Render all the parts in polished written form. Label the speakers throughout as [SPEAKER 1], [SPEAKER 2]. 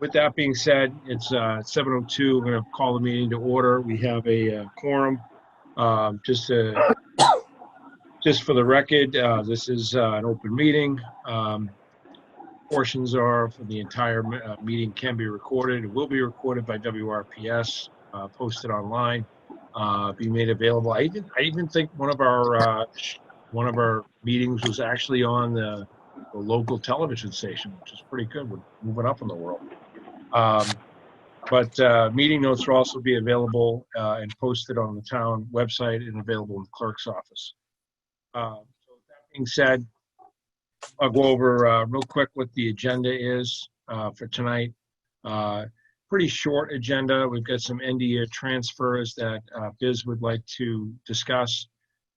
[SPEAKER 1] With that being said, it's 7:02. We're going to call the meeting to order. We have a quorum. Just for the record, this is an open meeting. Portions are for the entire meeting can be recorded. It will be recorded by WRPS, posted online, be made available. I even think one of our meetings was actually on the local television station, which is pretty good. We're moving up in the world. But meeting notes will also be available and posted on the town website and available in the clerk's office. So with that being said, I'll go over real quick what the agenda is for tonight. Pretty short agenda. We've got some end-of-year transfers that Biz would like to discuss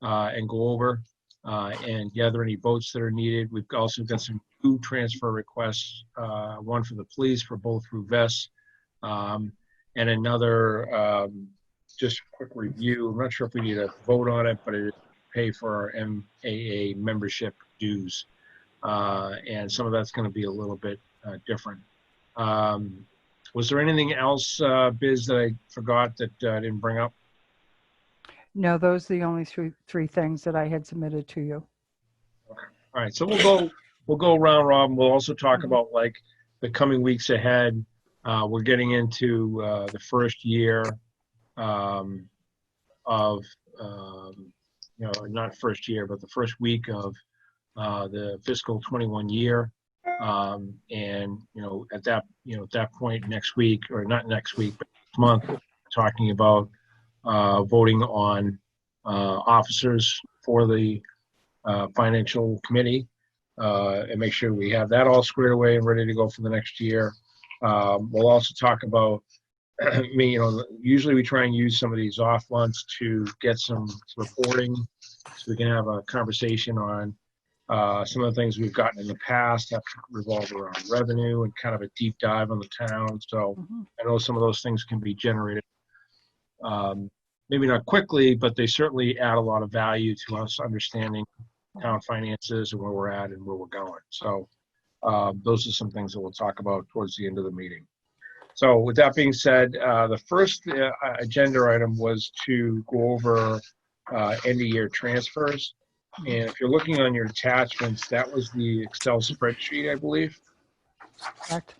[SPEAKER 1] and go over and gather any votes that are needed. We've also got some new transfer requests, one for the police for both through VES, and another, just a quick review. I'm not sure if we need a vote on it, but it is pay for our MAA membership dues. And some of that's going to be a little bit different. Was there anything else, Biz, that I forgot that I didn't bring up?
[SPEAKER 2] No, those are the only three things that I had submitted to you.
[SPEAKER 1] Okay. All right, so we'll go round robin. We'll also talk about like the coming weeks ahead. We're getting into the first year of not first year, but the first week of the fiscal 21 year. And at that point next week, or not next week, but next month, talking about voting on officers for the financial committee, and make sure we have that all squared away and ready to go for the next year. We'll also talk about usually we try and use some of these off months to get some reporting so we can have a conversation on some of the things we've gotten in the past have to revolve around revenue and kind of a deep dive on the town. So I know some of those things can be generated, maybe not quickly, but they certainly add a lot of value to us understanding town finances and where we're at and where we're going. So those are some things that we'll talk about towards the end of the meeting. So with that being said, the first agenda item was to go over end of year transfers. And if you're looking on your attachments, that was the Excel spreadsheet, I believe.
[SPEAKER 2] Correct.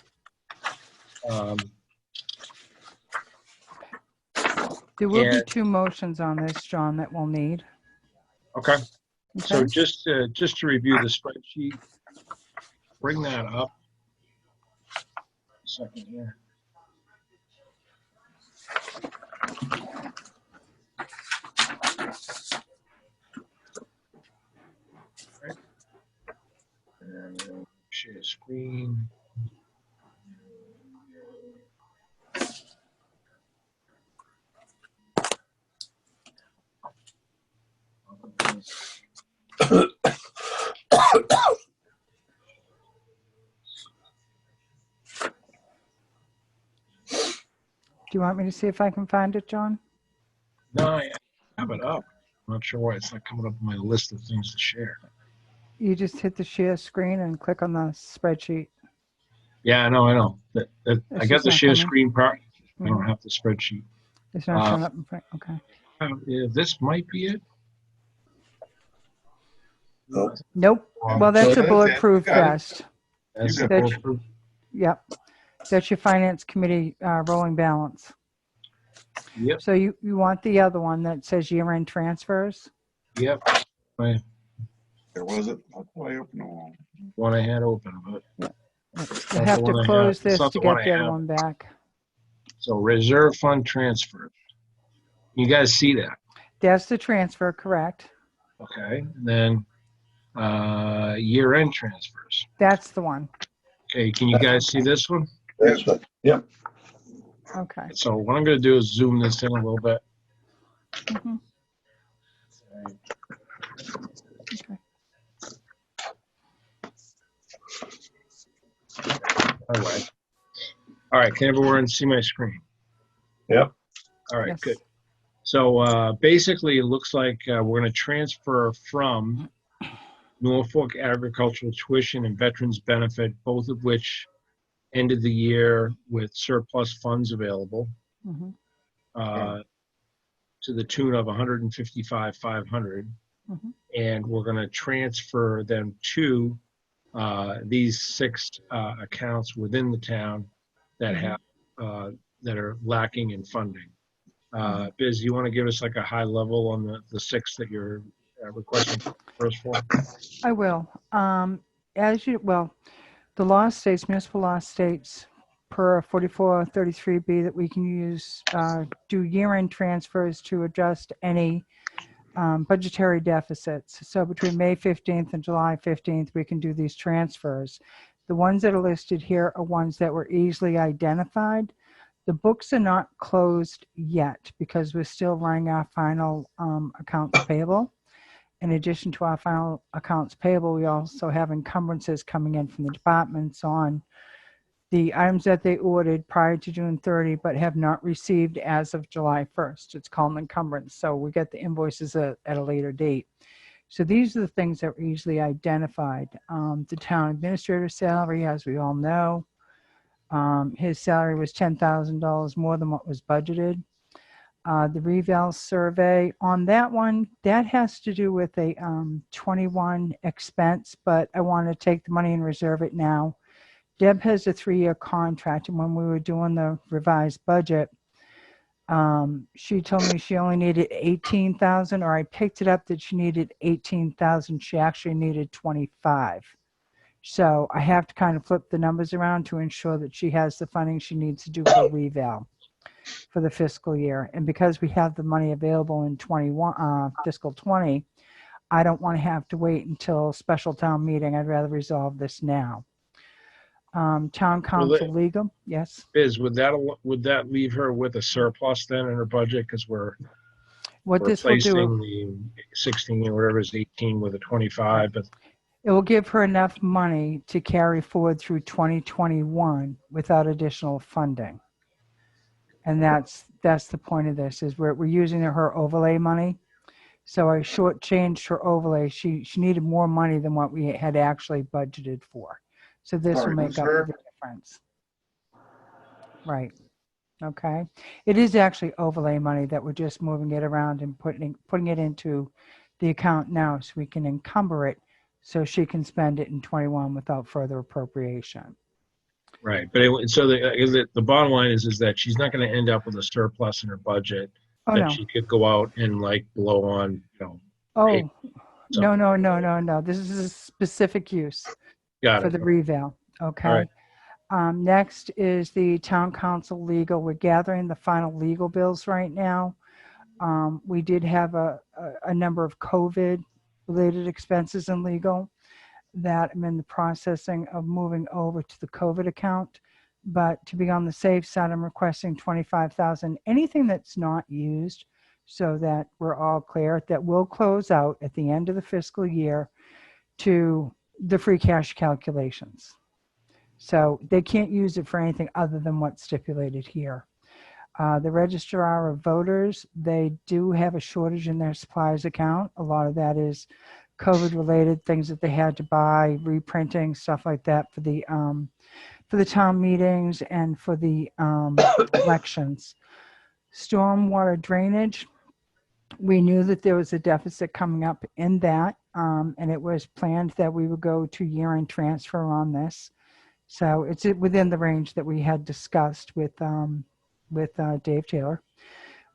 [SPEAKER 2] There will be two motions on this, John, that we'll need.
[SPEAKER 1] Okay. So just to review the spreadsheet, bring that up. A second here. And share screen.
[SPEAKER 2] Do you want me to see if I can find it, John?
[SPEAKER 1] No, I have it up. I'm not sure why it's not coming up on my list of things to share.
[SPEAKER 2] You just hit the share screen and click on the spreadsheet.
[SPEAKER 1] Yeah, I know. I got the share screen part. I don't have the spreadsheet.
[SPEAKER 2] It's not showing up in front. Okay.
[SPEAKER 1] Yeah, this might be it.
[SPEAKER 2] Nope. Well, that's a bulletproof vest.
[SPEAKER 1] That's bulletproof.
[SPEAKER 2] Yep. That's your finance committee rolling balance.
[SPEAKER 1] Yep.
[SPEAKER 2] So you want the other one that says year-end transfers?
[SPEAKER 1] Yep.
[SPEAKER 3] There was it. Why open the wall?
[SPEAKER 1] One I had open, but
[SPEAKER 2] you have to close this to get the other one back.
[SPEAKER 1] So reserve fund transfer. You guys see that?
[SPEAKER 2] That's the transfer, correct?
[SPEAKER 1] Okay. And then year-end transfers.
[SPEAKER 2] That's the one.
[SPEAKER 1] Okay. Can you guys see this one?
[SPEAKER 3] That's right. Yep.
[SPEAKER 2] Okay.
[SPEAKER 1] So what I'm going to do is zoom this in a little bit.
[SPEAKER 2] Mm-hmm. Okay.
[SPEAKER 1] All right. Can everyone see my screen?
[SPEAKER 3] Yep.
[SPEAKER 1] All right.
[SPEAKER 2] Yes.
[SPEAKER 1] Good. So basically, it looks like we're going to transfer from Norfolk Agricultural Tuition and Veterans Benefit, both of which ended the year with surplus funds available
[SPEAKER 2] Mhm.
[SPEAKER 1] to the tune of 155,500,
[SPEAKER 2] Mhm.
[SPEAKER 1] and we're going to transfer them to these 6 accounts within the town that have that are lacking in funding. Biz, you want to give us like a high level on the 6 that you're requesting first for?
[SPEAKER 2] I will. Well, the law states, municipal law states per 4433B that we can use, do year-end transfers to adjust any budgetary deficits. So between May 15th and July 15th, we can do these transfers. The ones that are listed here are ones that were easily identified. The books are not closed yet because we're still running our final accounts payable. In addition to our final accounts payable, we also have encumbrances coming in from the departments on the items that they ordered prior to June 30 but have not received as of July 1st. It's called an encumbrance. So we get the invoices at a later date. So these are the things that were easily identified. The town administrator's salary, as we all know, his salary was $10,000 more than what was budgeted. The reval survey on that one, that has to do with a 21 expense, but I want to take the money and reserve it now. Deb has a 3-year contract, and when we were doing the revised budget, she told me she only needed 18,000, or I picked it up that she needed 18,000. She actually needed 25. So I have to kind of flip the numbers around to ensure that she has the funding she needs to do for reval for the fiscal year. And because we have the money available in fiscal 20, I don't want to have to wait until special town meeting. I'd rather resolve this now. Town council legal, yes.
[SPEAKER 1] Biz, would that leave her with a surplus then in her budget? Because we're
[SPEAKER 2] What this will
[SPEAKER 1] replacing
[SPEAKER 2] do,
[SPEAKER 1] the 16 or whatever is 18 with a 25, but
[SPEAKER 2] it will give her enough money to carry forward through 2021 without additional funding. And that's the point of this, is we're using her overlay money. So I shortchanged her overlay. She needed more money than what we had actually budgeted for. So this will make up the difference. Right. Okay. It is actually overlay money that we're just moving it around and putting it into the account now so we can encumber it so she can spend it in 21 without further appropriation.
[SPEAKER 1] right. But the bottom line is that she's not going to end up with a surplus in her budget that she could go out and like blow on,
[SPEAKER 2] Oh, no. This is a specific use for the reval. Okay.
[SPEAKER 1] All right.
[SPEAKER 2] Next is the town council legal. We're gathering the final legal bills right now. We did have a number of COVID related expenses in legal that I'm in the processing of moving over to the COVID account. But to be on the safe side, I'm requesting 25,000, anything that's not used, so that we're all clear, that will close out at the end of the fiscal year to the free cash calculations. So they can't use it for anything other than what's stipulated here. The registrar of voters, they do have a shortage in their supplies account. A lot of that is COVID related, things that they had to buy, reprinting, stuff like that for the town meetings and for the elections. Stormwater drainage, we knew that there was a deficit coming up in that, and it was planned that we would go to year-end transfer on this. So it's within the range that we had discussed with Dave Taylor.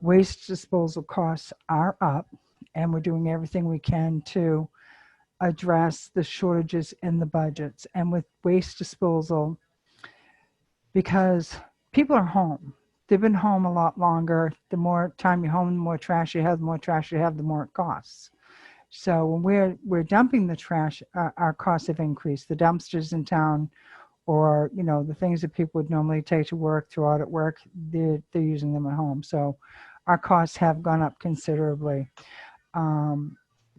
[SPEAKER 2] Waste disposal costs are up, and we're doing everything we can to address the shortages in the budgets. And with waste disposal, because people are home, they've been home a lot longer. The more time you're home, the more trash you have, the more trash you have, the more it costs. So when we're dumping the trash, our costs have increased. The dumpsters in town, or the things that people would normally take to work, throw out at work, they're using them at home. So our costs have gone up considerably.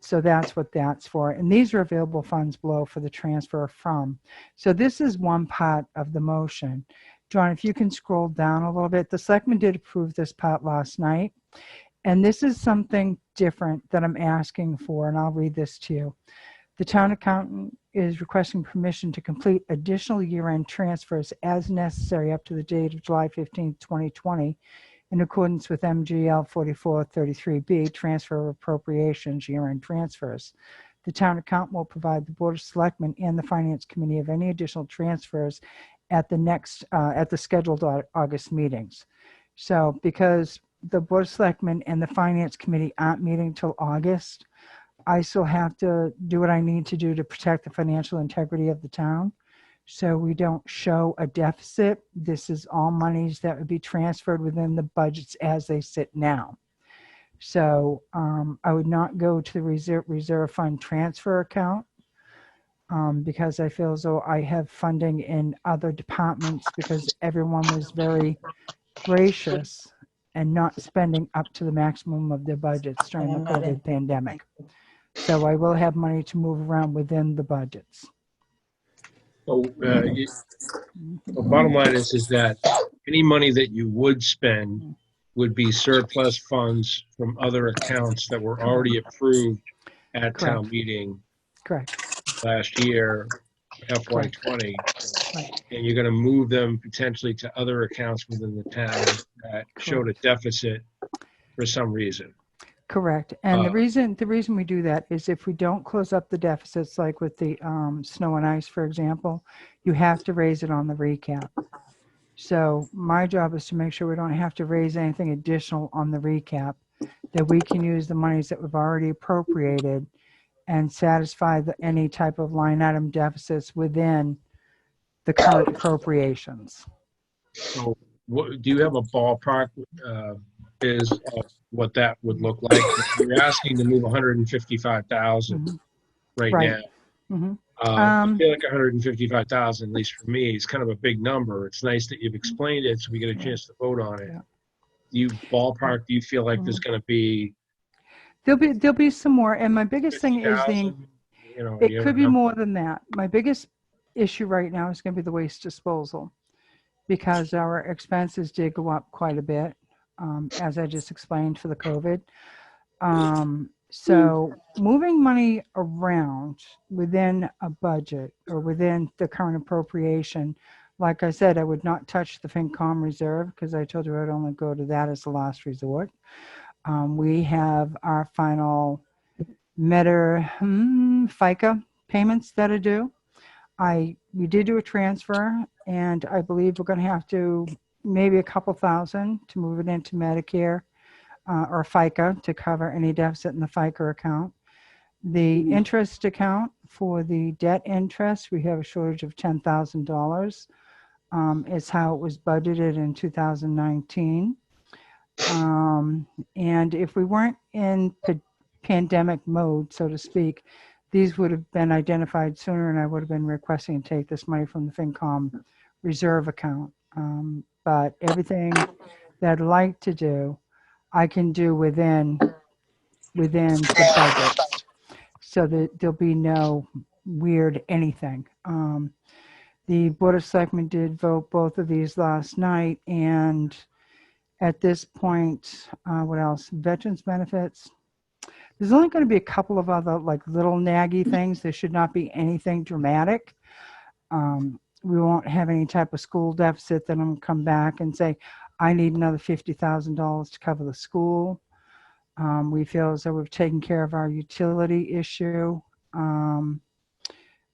[SPEAKER 2] So that's what that's for. And these are available funds below for the transfer from. So this is one part of the motion. John, if you can scroll down a little bit. The selectmen did approve this part last night. And this is something different that I'm asking for, and I'll read this to you. The town accountant is requesting permission to complete additional year-end transfers as necessary up to the date of July 15, 2020, in accordance with MGL 4433B, Transfer of Appropriations Year-End Transfers. The town accountant will provide the Board of Selectmen and the Finance Committee of any additional transfers at the scheduled August meetings. So because the Board of Selectmen and the Finance Committee aren't meeting till August, I still have to do what I need to do to protect the financial integrity of the town. So we don't show a deficit. This is all monies that would be transferred within the budgets as they sit now. So I would not go to the reserve fund transfer account because I feel as though I have funding in other departments because everyone was very gracious and not spending up to the maximum of their budgets during the COVID pandemic. So I will have money to move around within the budgets.
[SPEAKER 1] So the bottom line is that any money that you would spend would be surplus funds from other accounts that were already approved at town meeting
[SPEAKER 2] Correct.
[SPEAKER 1] last year, FY20,
[SPEAKER 2] Right.
[SPEAKER 1] and you're going to move them potentially to other accounts within the town that showed a deficit for some reason.
[SPEAKER 2] Correct. And the reason we do that is if we don't close up the deficits, like with the snow and ice, for example, you have to raise it on the recap. So my job is to make sure we don't have to raise anything additional on the recap, that we can use the monies that we've already appropriated and satisfy any type of line item deficits within the current appropriations.
[SPEAKER 1] So do you have a ballpark is of what that would look like? You're asking to move 155,000 right now.
[SPEAKER 2] Mm-hmm.
[SPEAKER 1] I feel like 155,000, at least for me, is kind of a big number. It's nice that you've explained it so we get a chance to vote on it.
[SPEAKER 2] Yeah.
[SPEAKER 1] Do you ballpark, do you feel like there's going to be
[SPEAKER 2] There'll be some more, and my biggest thing is
[SPEAKER 1] 50,000? You know,
[SPEAKER 2] it could be more than that. My biggest issue right now is going to be the waste disposal, because our expenses did go up quite a bit, as I just explained for the COVID. So moving money around within a budget or within the current appropriation, like I said, I would not touch the FinCom reserve because I told you I'd only go to that as the last resort. We have our final FICA payments that are due. We did do a transfer, and I believe we're going to have to maybe a couple thousand to move it into Medicare or FICA to cover any deficit in the FICA account. The interest account for the debt interest, we have a shortage of $10,000. Is how it was budgeted in 2019. And if we weren't in pandemic mode, so to speak, these would have been identified sooner, and I would have been requesting to take this money from the FinCom reserve account. But everything that I'd like to do, I can do within the budget, so that there'll be no weird anything. The Board of Selectmen did vote both of these last night, and at this point, what else? Veterans benefits. There's only going to be a couple of other like little naggy things. There should not be anything dramatic. We won't have any type of school deficit that I'm going to come back and say, I need another $50,000 to cover the school. We feel as though we've taken care of our utility issue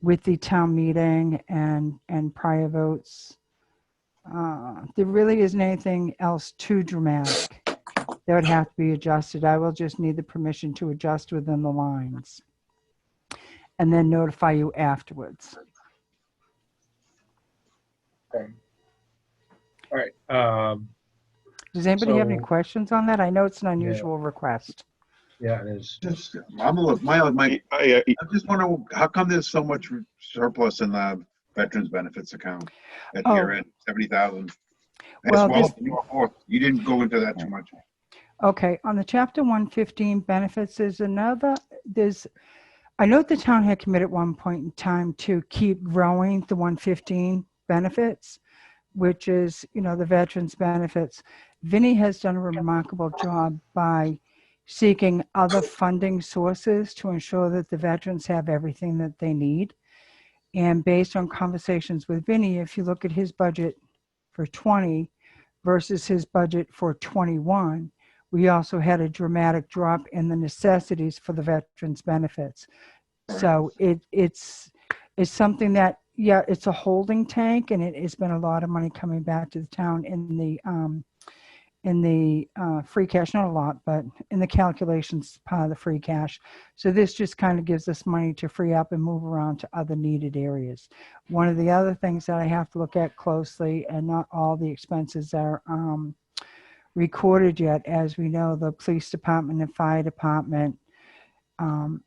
[SPEAKER 2] with the town meeting and prior votes. There really isn't anything else too dramatic that would have to be adjusted. I will just need the permission to adjust within the lines and then notify you afterwards.
[SPEAKER 1] Okay. All right.
[SPEAKER 2] Does anybody have any
[SPEAKER 1] So-
[SPEAKER 2] questions on that? I know it's an unusual request.
[SPEAKER 1] Yeah, it is.
[SPEAKER 3] Just, I just wonder, how come there's so much surplus in the Veterans Benefits account at
[SPEAKER 2] Oh.
[SPEAKER 3] year end, 70,000?
[SPEAKER 2] Well,
[SPEAKER 3] You didn't go into that too much.
[SPEAKER 2] Okay, on the Chapter 115 benefits, I know the town had committed at one point in time to keep growing the 115 benefits, which is, the veterans benefits. Vinny has done a remarkable job by seeking other funding sources to ensure that the veterans have everything that they need. And based on conversations with Vinny, if you look at his budget for 20 versus his budget for 21, we also had a dramatic drop in the necessities for the veterans benefits. So it's something that, yeah, it's a holding tank, and it's been a lot of money coming back to the town in the free cash, not a lot, but in the calculations part of the free cash. So this just kind of gives us money to free up and move around to other needed areas. One of the other things that I have to look at closely, and not all the expenses are recorded yet. As we know, the police department and fire department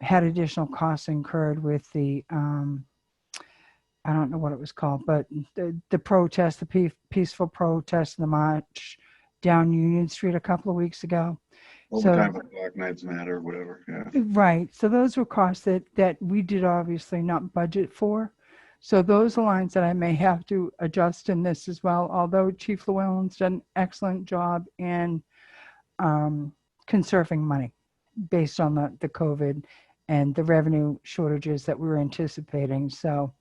[SPEAKER 2] had additional costs incurred with the, I don't know what it was called, but the protest, the peaceful protest, the march down Union Street a couple of weeks ago.
[SPEAKER 3] Overtime for Black Lives Matter, whatever, yeah.
[SPEAKER 2] Right. So those were costs that we did obviously not budget for. So those are lines that I may have to adjust in this as well, although Chief Llewellyn's done an excellent job in conserving money based on the COVID and the revenue shortages that we were anticipating. So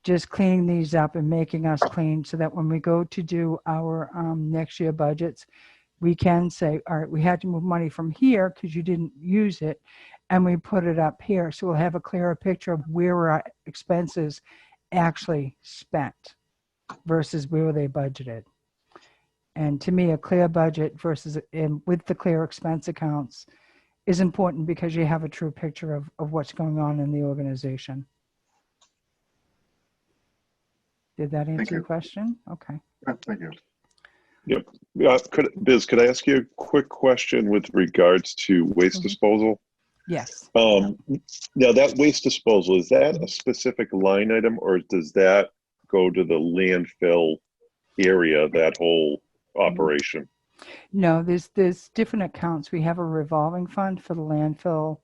[SPEAKER 2] just cleaning these up and making us clean so that when we go to do our next year budgets, we can say, all right, we had to move money from here because you didn't use it, and we put it up here. So we'll have a clearer picture of where our expenses actually spent versus where they budgeted. And to me, a clear budget versus with the clear expense accounts is important because you have a true picture of what's going on in the organization. Did that answer your question? Okay.
[SPEAKER 3] Thank you.
[SPEAKER 4] Yep. Biz, could I ask you a quick question with regards to waste disposal?
[SPEAKER 2] Yes.
[SPEAKER 4] Now that waste disposal, is that a specific line item, or does that go to the landfill area, that whole operation?
[SPEAKER 2] No, there's different accounts. We have a revolving fund for the landfill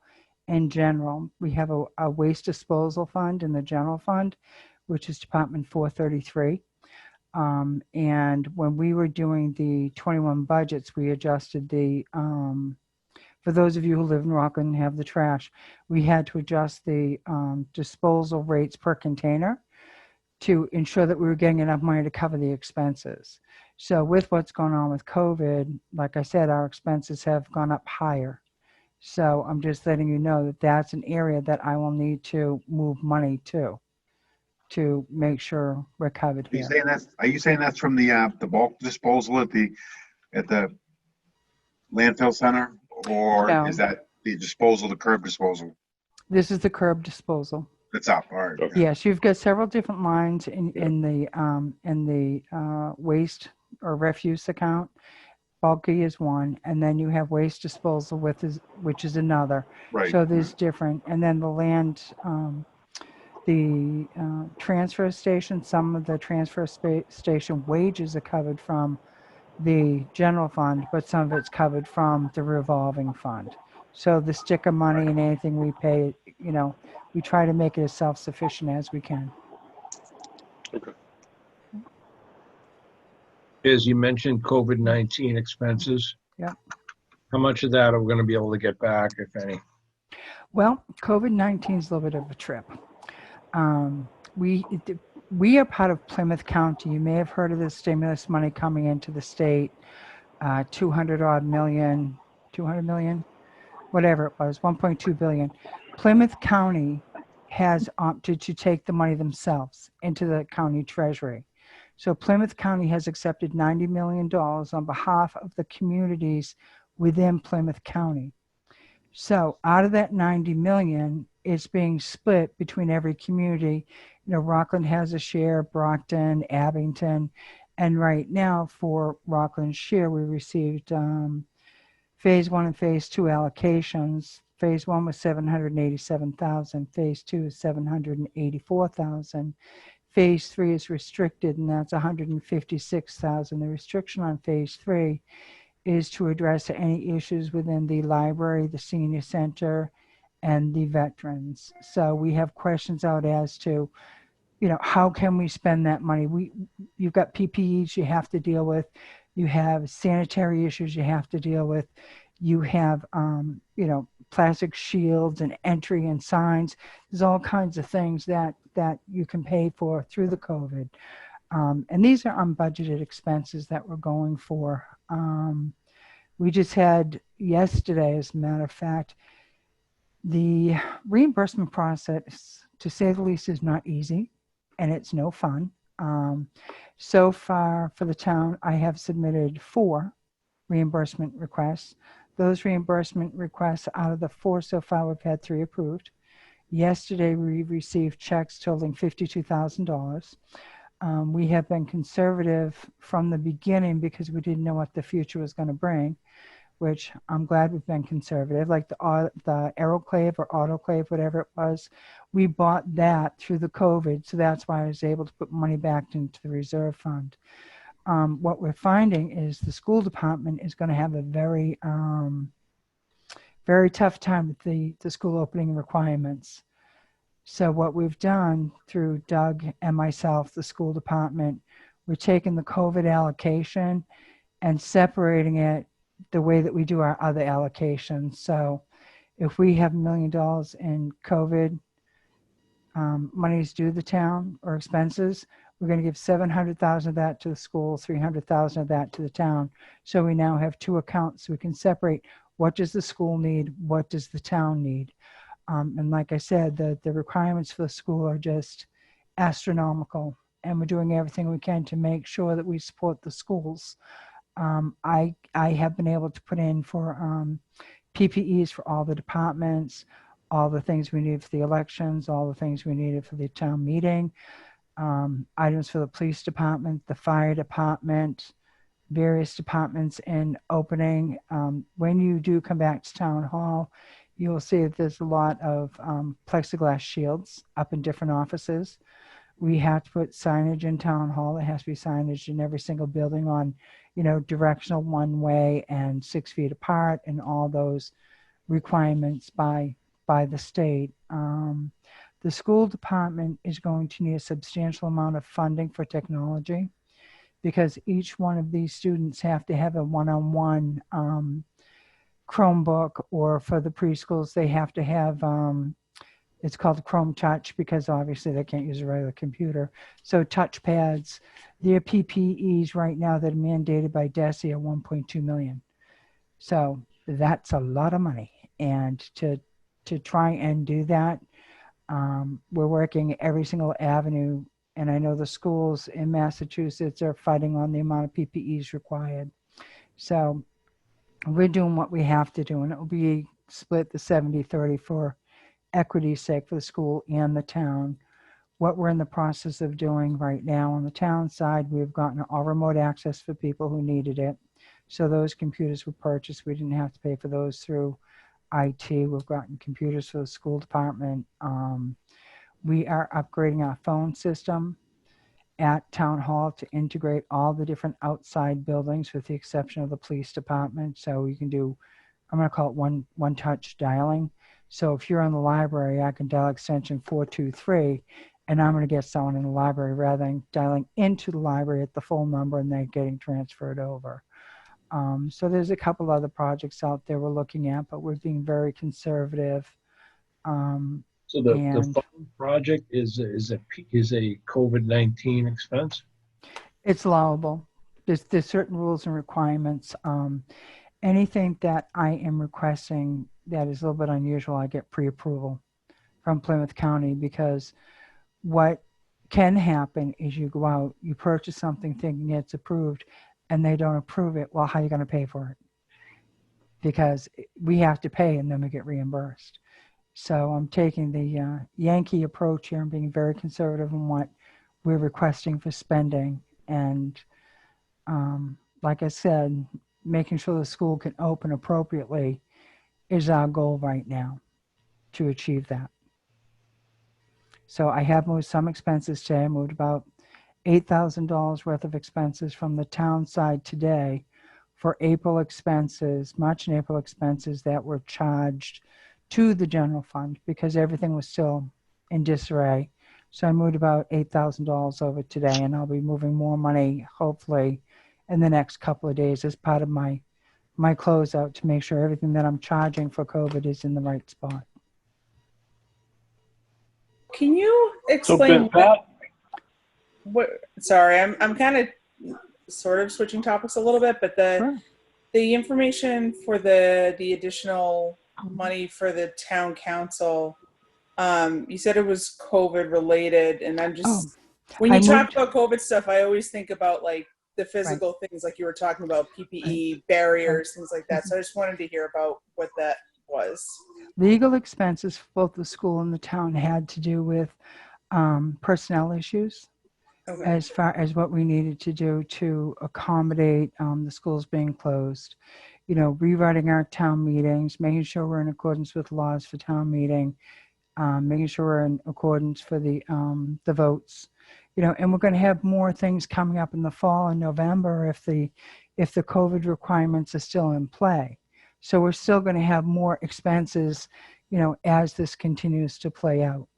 [SPEAKER 2] in general. We have a waste disposal fund in the general fund, which is Department 433. And when we were doing the 21 budgets, we adjusted the, for those of you who live in Rockland and have the trash, we had to adjust the disposal rates per container to ensure that we were getting enough money to cover the expenses. So with what's going on with COVID, like I said, our expenses have gone up higher. So I'm just letting you know that that's an area that I will need to move money to make sure we're covered here.
[SPEAKER 3] Are you saying that's from the bulk disposal at the landfill center, or
[SPEAKER 2] No.
[SPEAKER 3] Is that the disposal, the curb disposal?
[SPEAKER 2] This is the curb disposal.
[SPEAKER 3] It's up. All right.
[SPEAKER 4] Okay.
[SPEAKER 2] Yes, you've got several different lines in the waste or refuse account. Bulky is one, and then you have waste disposal which is another.
[SPEAKER 3] Right.
[SPEAKER 2] So there's different, and then the transfer station. Some of the transfer station wages are covered from the general fund, but some of it's covered from the revolving fund. So the sticker money and anything we pay, we try to make it as self-sufficient as we can.
[SPEAKER 4] Okay.
[SPEAKER 1] As you mentioned, COVID-19 expenses.
[SPEAKER 2] Yeah.
[SPEAKER 1] How much of that are we going to be able to get back, if any?
[SPEAKER 2] Well, COVID-19 is a little bit of a trip. We are part of Plymouth County. You may have heard of the stimulus money coming into the state, 200 million, whatever it was, 1.2 billion. Plymouth County has opted to take the money themselves into the county treasury. So Plymouth County has accepted $90 million on behalf of the communities within Plymouth County. So out of that 90 million, it's being split between every community. Rockland has a share, Brockton, Abington, and right now for Rockland's share, we received phase 1 and phase 2 allocations. Phase 1 was 787,000. Phase 2 is 784,000. Phase 3 is restricted, and that's 156,000. The restriction on phase 3 is to address any issues within the library, the senior center, and the veterans. So we have questions out as to, how can we spend that money? You've got PPEs you have to deal with. You have sanitary issues you have to deal with. You have, plastic shields and entry and signs. There's all kinds of things that you can pay for through the COVID. And these are unbudgeted expenses that we're going for. We just had yesterday, as a matter of fact, the reimbursement process, to say the least, is not easy, and it's no fun. So far for the town, I have submitted 4 reimbursement requests. Those reimbursement requests, out of the 4 so far, we've had 3 approved. Yesterday, we received checks totaling $52,000. We have been conservative from the beginning because we didn't know what the future was going to bring, which I'm glad we've been conservative. Like the Aeroclave or Autoclave, whatever it was, we bought that through the COVID, so that's why I was able to put money back into the reserve fund. What we're finding is the school department is going to have a very, very tough time with the school opening requirements. So what we've done through Doug and myself, the school department, we're taking the COVID allocation and separating it the way that we do our other allocations. So if we have $1 million in COVID monies due the town or expenses, we're going to give $700,000 of that to the school, $300,000 of that to the town. So we now have 2 accounts. So we can separate what does the school need, what does the town need. And like I said, the requirements for the school are just astronomical, and we're doing everything we can to make sure that we support the schools. I have been able to put in for PPEs for all the departments, all the things we need for the elections, all the things we needed for the town meeting, items for the police department, the fire department, various departments in opening. When you do come back to town hall, you'll see that there's a lot of plexiglass shields up in different offices. We have to put signage in town hall. There has to be signage in every single building on, directional one way and 6 feet apart, and all those requirements by the state. The school department is going to need a substantial amount of funding for technology, because each one of these students have to have a one-on-one Chromebook, or for the preschools, they have to have, it's called Chrome Touch, because obviously they can't use a regular computer. So touch pads, their PPEs right now that are mandated by DESE are $1.2 million. So that's a lot of money. And to try and do that, we're working every single avenue. And I know the schools in Massachusetts are fighting on the amount of PPEs required. So we're doing what we have to do, and it will be split the 70-30 for equity's sake for the school and the town. What we're in the process of doing right now on the town side, we've gotten all remote access for people who needed it. So those computers were purchased. We didn't have to pay for those through IT. We've gotten computers for the school department. We are upgrading our phone system at town hall to integrate all the different outside buildings with the exception of the police department. So you can do, I'm going to call it one touch dialing. So if you're in the library, I can dial extension 423, and I'm going to get someone in the library rather than dialing into the library at the full number and then getting transferred over. So there's a couple other projects out there we're looking at, but we're being very conservative.
[SPEAKER 1] So the phone project is a COVID-19 expense?
[SPEAKER 2] It's allowable. There's certain rules and requirements. Anything that I am requesting that is a little bit unusual, I get pre-approval from Plymouth County, because what can happen is you go out, you purchase something thinking it's approved, and they don't approve it. Well, how are you going to pay for it? Because we have to pay and then we get reimbursed. So I'm taking the Yankee approach here and being very conservative in what we're requesting for spending. And like I said, making sure the school can open appropriately is our goal right now to achieve that. So I have moved some expenses today. I moved about $8,000 worth of expenses from the town side today for April expenses, March and April expenses that were charged to the general fund because everything was still in disarray. So I moved about $8,000 over today, and I'll be moving more money hopefully in the next couple of days as part of my my closeout to make sure everything that I'm charging for COVID is in the right spot.
[SPEAKER 5] Can you
[SPEAKER 6] So
[SPEAKER 5] explain
[SPEAKER 6] does that,
[SPEAKER 5] sorry, I'm kind of sort of switching topics a little bit, but
[SPEAKER 2] Sure.
[SPEAKER 5] the information for the additional money for the town council, you said it was COVID related, and I'm just when
[SPEAKER 2] I
[SPEAKER 5] you talk
[SPEAKER 2] moved-
[SPEAKER 5] about COVID stuff, I always think about like the physical things, like you were talking about PPE, barriers, things like that. So I just wanted to hear about what that was.
[SPEAKER 2] Legal expenses for both the school and the town had to do with personnel issues.
[SPEAKER 5] Okay.
[SPEAKER 2] As far as what we needed to do to accommodate the schools being closed, you know, rewriting our town meetings, making sure we're in accordance with laws for town meeting, making sure we're in accordance for the votes, you know, and we're going to have more things coming up in the fall and November if the COVID requirements are still in play. So we're still going to have more expenses, you know, as this continues to play out.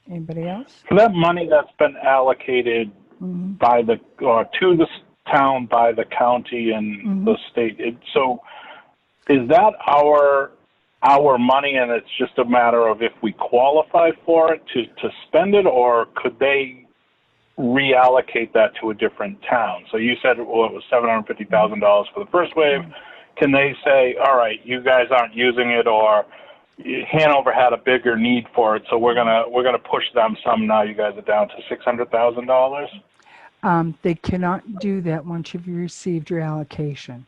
[SPEAKER 2] Anybody else?
[SPEAKER 6] for that money that's been allocated
[SPEAKER 2] Mhm.
[SPEAKER 6] by the, or to the town by the county and
[SPEAKER 2] Mhm.
[SPEAKER 6] the state, so is that our money and it's just a matter of if we qualify for it to spend it, or could they reallocate that to a different town? So you said, well, it was $750,000 for the first wave. Can they say, all right, you guys aren't using it, or Hanover had a bigger need for it, so we're gonna push them some. Now you guys are down to $600,000.
[SPEAKER 2] They cannot do that once you've received your allocation.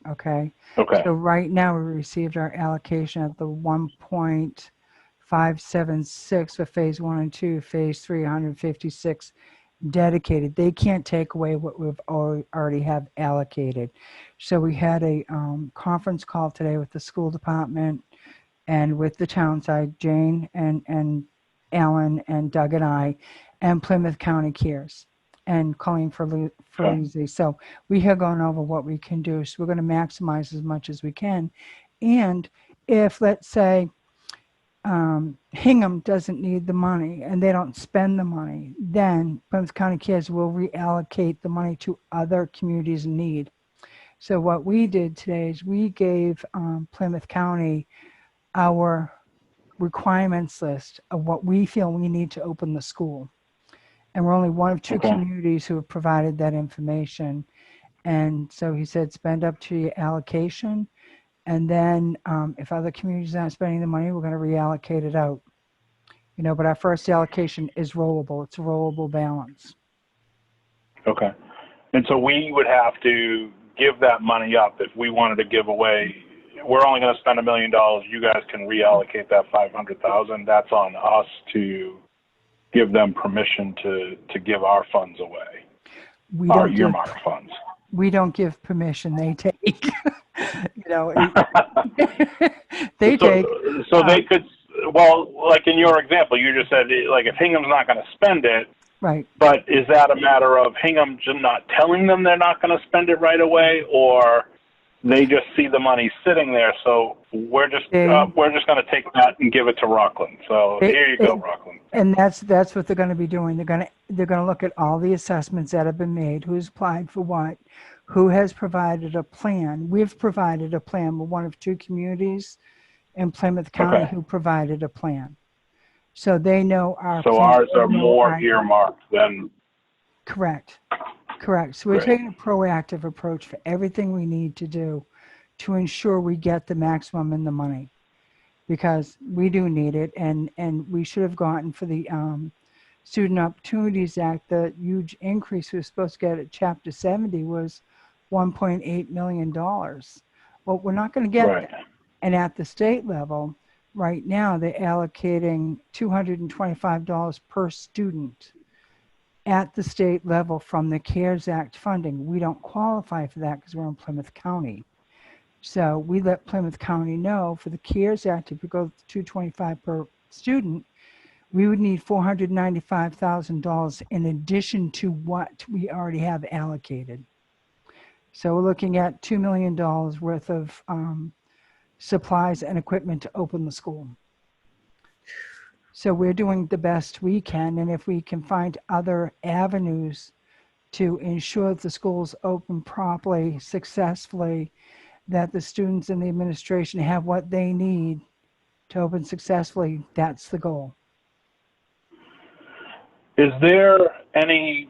[SPEAKER 2] Okay.
[SPEAKER 6] Okay.
[SPEAKER 2] So right now we received our allocation at the 1.576 for phase 1 and 2, phase 3, 156 dedicated. They can't take away what we've already have allocated. So we had a conference call today with the school department and with the town side, Jane and Alan and Doug and I, and Plymouth County Cares and Colleen for Lizzie. So we have gone over what we can do. So we're going to maximize as much as we can. And if, let's say, Hingham doesn't need the money and they don't spend the money, then Plymouth County Cares will reallocate the money to other communities in need. So what we did today is we gave Plymouth County our requirements list of what we feel we need to open the school. And we're only one of two communities who have provided that information. And so he said, spend up to your allocation. And then if other communities aren't spending the money, we're going to reallocate it out. You know, but our first allocation is rollable. It's a rollable balance.
[SPEAKER 6] Okay. And so we would have to give that money up if we wanted to give away. We're only going to spend $1 million. You guys can reallocate that $500,000. That's on us to give them permission to give our funds away.
[SPEAKER 2] We
[SPEAKER 6] Our
[SPEAKER 2] don't
[SPEAKER 6] earmark funds.
[SPEAKER 2] We don't give permission. They take. You know, they take.
[SPEAKER 6] So they could. Well, like in your example, you just said like if Hingham's not going to spend it.
[SPEAKER 2] Right.
[SPEAKER 6] But is that a matter of Hingham just not telling them they're not going to spend it right away, or they just see the money sitting there? So we're just going to take that and give it to Rockland. So here you go, Rockland.
[SPEAKER 2] And that's what they're going to be doing. They're going to look at all the assessments that have been made, who's applied for what, who has provided a plan. We've provided a plan. We're one of two communities in Plymouth County who provided a plan. So they know our
[SPEAKER 6] So
[SPEAKER 2] plan.
[SPEAKER 6] ours are more earmarked than.
[SPEAKER 2] Correct. So we're taking a proactive approach for everything we need to do to ensure we get the maximum in the money, because we do need it, and we should have gotten for the Student Opportunities Act, the huge increase we were supposed to get at Chapter 70 was $1.8 million. Well, we're not going to get that. And at the state level, right now, they're allocating $225 per student at the state level from the CARES Act funding. We don't qualify for that because we're in Plymouth County. So we let Plymouth County know for the CARES Act, if we go to $225 per student, we would need $495,000 in addition to what we already have allocated. So we're looking at $2 million worth of supplies and equipment to open the school. So we're doing the best we can, and if we can find other avenues to ensure that the schools open properly, successfully, that the students and the administration have what they need to open successfully. That's the goal.
[SPEAKER 6] Is there any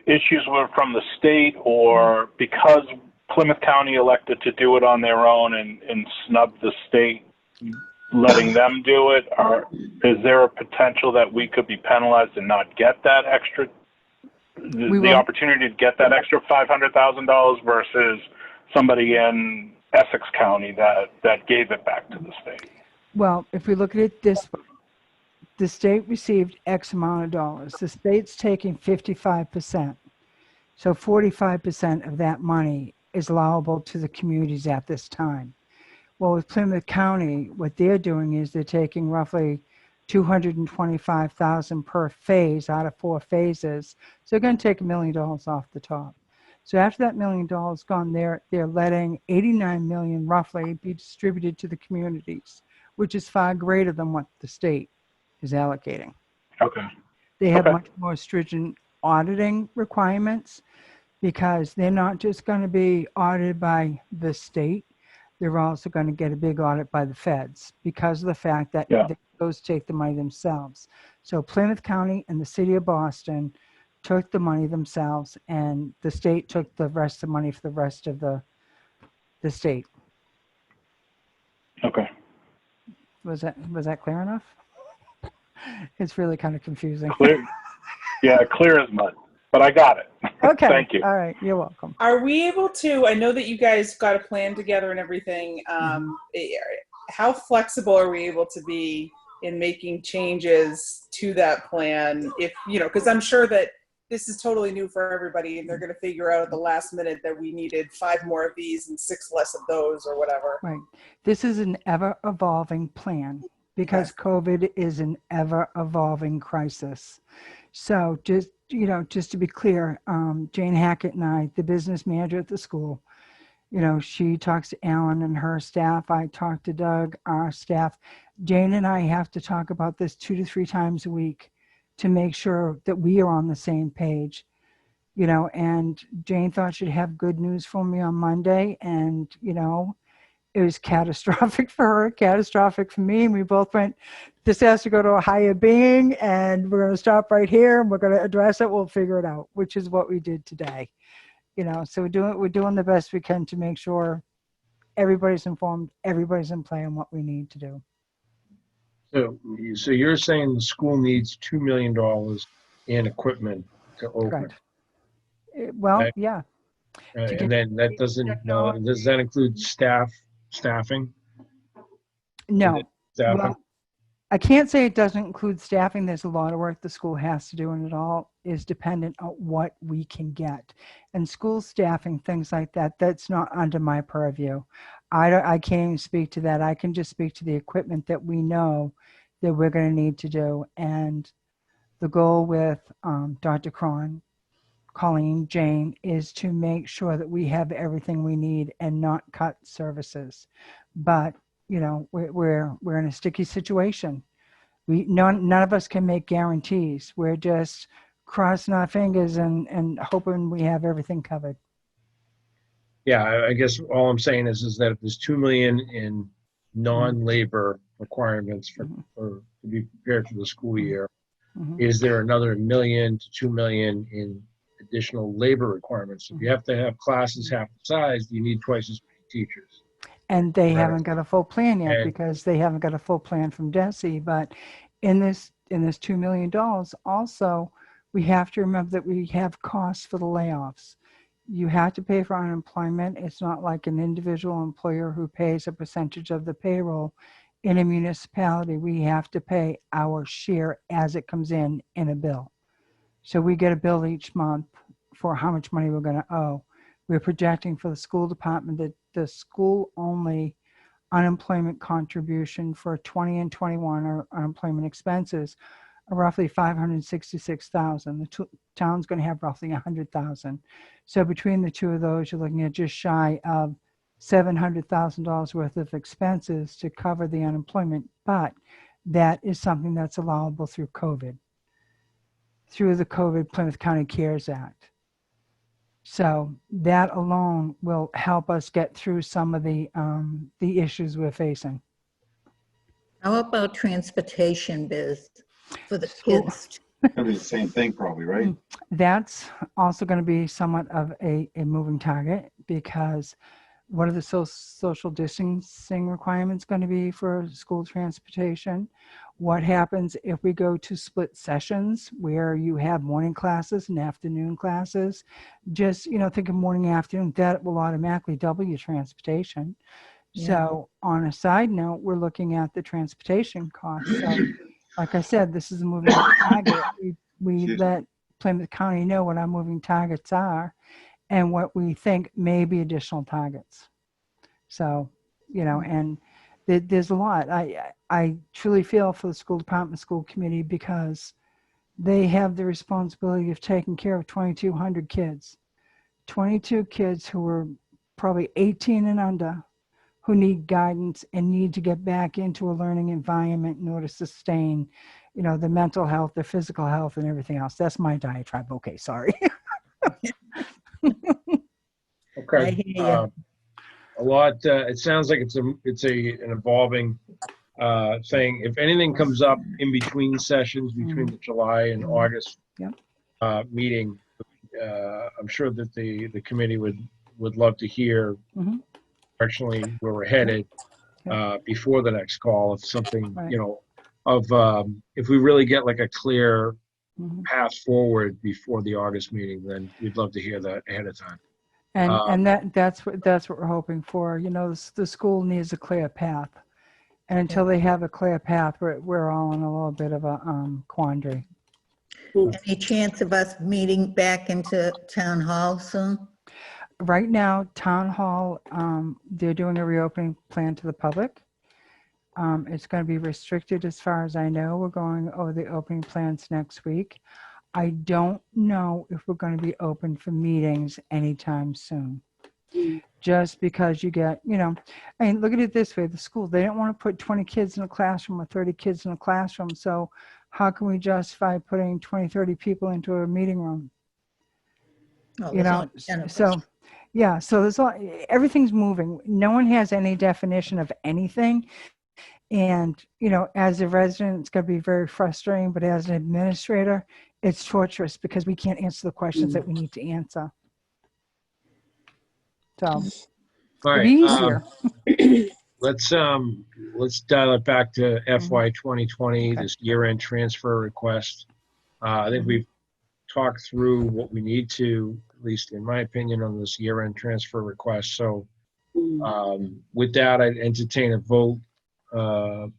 [SPEAKER 6] issues from the state, or because Plymouth County elected to do it on their own and snub the state letting them do it, or is there a potential that we could be penalized and not get that extra, the opportunity to get that extra $500,000 versus somebody in Essex County that gave it back to the state?
[SPEAKER 2] Well, if we look at it this way, the state received X amount of dollars. The state's taking 55%. So 45% of that money is allowable to the communities at this time. Well, with Plymouth County, what they're doing is they're taking roughly $225,000 per phase out of 4 phases. So they're going to take $1 million off the top. So after that $1 million gone, they're letting $89 million roughly be distributed to the communities, which is far greater than what the state is allocating.
[SPEAKER 6] Okay.
[SPEAKER 2] They have much more stringent auditing requirements because they're not just going to be audited by the state. They're also going to get a big audit by the feds because of the fact that they those take the money themselves. So Plymouth County and the city of Boston took the money themselves, and the state took the rest of the money for the rest of the state.
[SPEAKER 6] Okay.
[SPEAKER 2] Was that clear enough? It's really kind of confusing.
[SPEAKER 6] Clear. Yeah, clear as mud. But I got it.
[SPEAKER 2] Okay.
[SPEAKER 6] Thank you.
[SPEAKER 2] All right. You're welcome.
[SPEAKER 5] Are we able to, I know that you guys got a plan together and everything. How flexible are we able to be in making changes to that plan? If, because I'm sure that this is totally new for everybody and they're going to figure out at the last minute that we needed 5 more of these and 6 less of those or whatever.
[SPEAKER 2] Right. This is an ever evolving plan because COVID is an ever evolving crisis. So just to be clear, Jane Hackett and I, the business manager at the school, she talks to Alan and her staff. I talk to Doug, our staff. Jane and I have to talk about this 2 to 3 times a week to make sure that we are on the same page, and Jane thought she'd have good news for me on Monday. And, it was catastrophic for her, catastrophic for me. And we both went, this has to go to a higher being and we're going to stop right here and we're going to address it. We'll figure it out, which is what we did today. So we're doing the best we can to make sure everybody's informed, everybody's in play on what we need to do.
[SPEAKER 1] So you're saying the school needs $2 million in equipment to open?
[SPEAKER 2] Correct. Well,
[SPEAKER 1] right?
[SPEAKER 2] Yeah.
[SPEAKER 1] And then that does that include staffing?
[SPEAKER 2] No. Well, I can't say it doesn't include staffing. There's a lot of work the school has to do, and it all is dependent on what we can get. And school staffing, things like that, that's not under my purview. I can't even speak to that. I can just speak to the equipment that we know that we're going to need to do. And the goal with Dr. Cron, Colleen, Jane, is to make sure that we have everything we need and not cut services. But we're in a sticky situation. None of us can make guarantees. We're just crossing our fingers and hoping we have everything covered.
[SPEAKER 1] Yeah, I guess all I'm saying is that if there's $2 million in non-labor requirements to be prepared for the school year, is there another $1 million to $2 million in additional labor requirements? If you have to have classes half the size, you need twice as many teachers.
[SPEAKER 2] And they haven't got a full plan yet because they haven't got a full plan from DESE. But in this $2 million, also, we have to remember that we have costs for the layoffs. You have to pay for unemployment. It's not like an individual employer who pays a percentage of the payroll. In a municipality, we have to pay our share as it comes in a bill. So we get a bill each month for how much money we're going to owe. We're projecting for the school department that the school-only unemployment contribution for 20 and 21 or unemployment expenses are roughly $566,000. The town's going to have roughly $100,000. So between the two of those, you're looking at just shy of $700,000 worth of expenses to cover the unemployment. But that is something that's allowable through COVID. through the COVID Plymouth County CARES Act. So that alone will help us get through some of the issues we're facing.
[SPEAKER 7] How about transportation, Biz, for the
[SPEAKER 2] School-
[SPEAKER 7] kids?
[SPEAKER 3] Gonna be the same thing probably, right?
[SPEAKER 2] That's also going to be somewhat of a moving target, because what are the social distancing requirements going to be for school transportation? What happens if we go to split sessions where you have morning classes and afternoon classes? Just, think of morning, afternoon, that will automatically double your transportation.
[SPEAKER 7] Yeah.
[SPEAKER 2] So on a side note, we're looking at the transportation costs. So like I said, this is a moving target. We
[SPEAKER 3] Excuse me.
[SPEAKER 2] let Plymouth County know what our moving targets are and what we think may be additional targets. So, and there's a lot. I truly feel for the school department, school committee, because they have the responsibility of taking care of 2,200 kids. 22 kids who are probably 18 and under, who need guidance and need to get back into a learning environment in order to sustain, the mental health, the physical health, and everything else. That's my diatribe. Okay, sorry.
[SPEAKER 7] I
[SPEAKER 1] Okay.
[SPEAKER 7] hear you.
[SPEAKER 1] A lot, it sounds like it's an evolving thing. If anything comes up in between sessions, between the July and August
[SPEAKER 2] Yep.
[SPEAKER 1] Meeting, I'm sure that the committee would love to hear
[SPEAKER 2] Mhm.
[SPEAKER 1] directionally where we're headed before the next call. If something,
[SPEAKER 2] Right.
[SPEAKER 1] if we really get like a clear
[SPEAKER 2] Mhm.
[SPEAKER 1] path forward before the August meeting, then we'd love to hear that ahead of time.
[SPEAKER 2] And that's what we're hoping for. The school needs a clear path, and until they have a clear path, we're all in a little bit of a quandary.
[SPEAKER 7] Any chance of us meeting back into town hall soon?
[SPEAKER 2] Right now, town hall, they're doing a reopening plan to the public. It's going to be restricted as far as I know. We're going over the opening plans next week. I don't know if we're going to be open for meetings anytime soon. Just because you get, look at it this way, the school, they don't want to put 20 kids in a classroom or 30 kids in a classroom. So how can we justify putting 20, 30 people into a meeting room?
[SPEAKER 7] Oh, there's only 10 of us.
[SPEAKER 2] So there's everything's moving. No one has any definition of anything. And, as a resident, it's going to be very frustrating, but as an administrator, it's torturous because we can't answer the questions that we need to answer. So
[SPEAKER 1] All
[SPEAKER 2] it'd be easier.
[SPEAKER 1] Let's dial it back to FY 2020,
[SPEAKER 2] Okay.
[SPEAKER 1] this year-end transfer request. I think we've talked through what we need to, at least in my opinion, on this year-end transfer request. So with that, I'd entertain a vote, to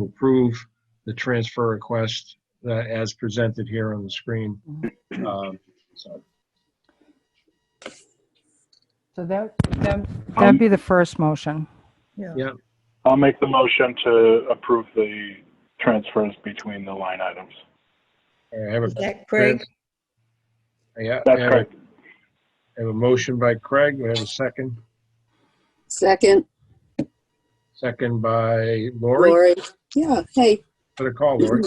[SPEAKER 1] approve the transfer request as presented here on the screen.
[SPEAKER 2] So that'd be the first motion.
[SPEAKER 1] Yeah.
[SPEAKER 6] I'll make the motion to approve the transfers between the line items.
[SPEAKER 1] I have
[SPEAKER 7] Is that Craig?
[SPEAKER 1] I
[SPEAKER 6] That's
[SPEAKER 1] have
[SPEAKER 6] correct.
[SPEAKER 1] I have a motion by Craig. We have a second.
[SPEAKER 8] Second,
[SPEAKER 1] Second by Lori.
[SPEAKER 8] Lori. Yeah, hey.
[SPEAKER 1] For the call, Lori.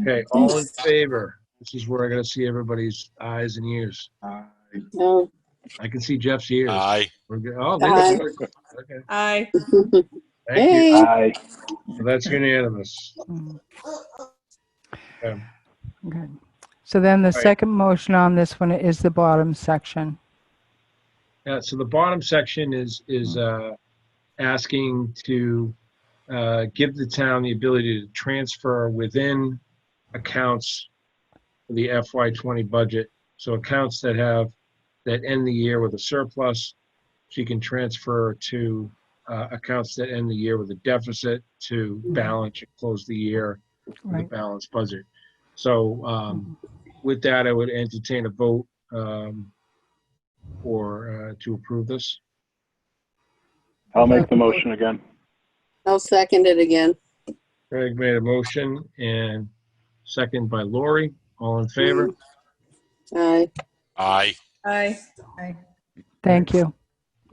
[SPEAKER 1] Okay, all in favor? This is where I gotta see everybody's eyes and ears.
[SPEAKER 8] Oh,
[SPEAKER 1] I can see Jeff's ears.
[SPEAKER 9] Aye.
[SPEAKER 1] We're good. Oh,
[SPEAKER 8] Aye.
[SPEAKER 1] there you go. Okay,
[SPEAKER 5] Aye.
[SPEAKER 1] thank
[SPEAKER 8] hey.
[SPEAKER 1] you.
[SPEAKER 6] Aye.
[SPEAKER 1] So that's unanimous. Okay.
[SPEAKER 2] Okay. So then the
[SPEAKER 1] right.
[SPEAKER 2] second motion on this one is the bottom section.
[SPEAKER 1] Yeah, so the bottom section is asking to give the town the ability to transfer within accounts for the FY20 budget. So accounts that end the year with a surplus, she can transfer to accounts that end the year with a deficit to balance and close the year with a
[SPEAKER 2] Right.
[SPEAKER 1] balanced budget. So with that, I would entertain a vote to approve this.
[SPEAKER 6] I'll make the motion again.
[SPEAKER 8] I'll second it again.
[SPEAKER 1] Craig made a motion and second by Lori. All in favor?
[SPEAKER 8] Aye.
[SPEAKER 9] Aye.
[SPEAKER 5] Aye.
[SPEAKER 2] Thank you.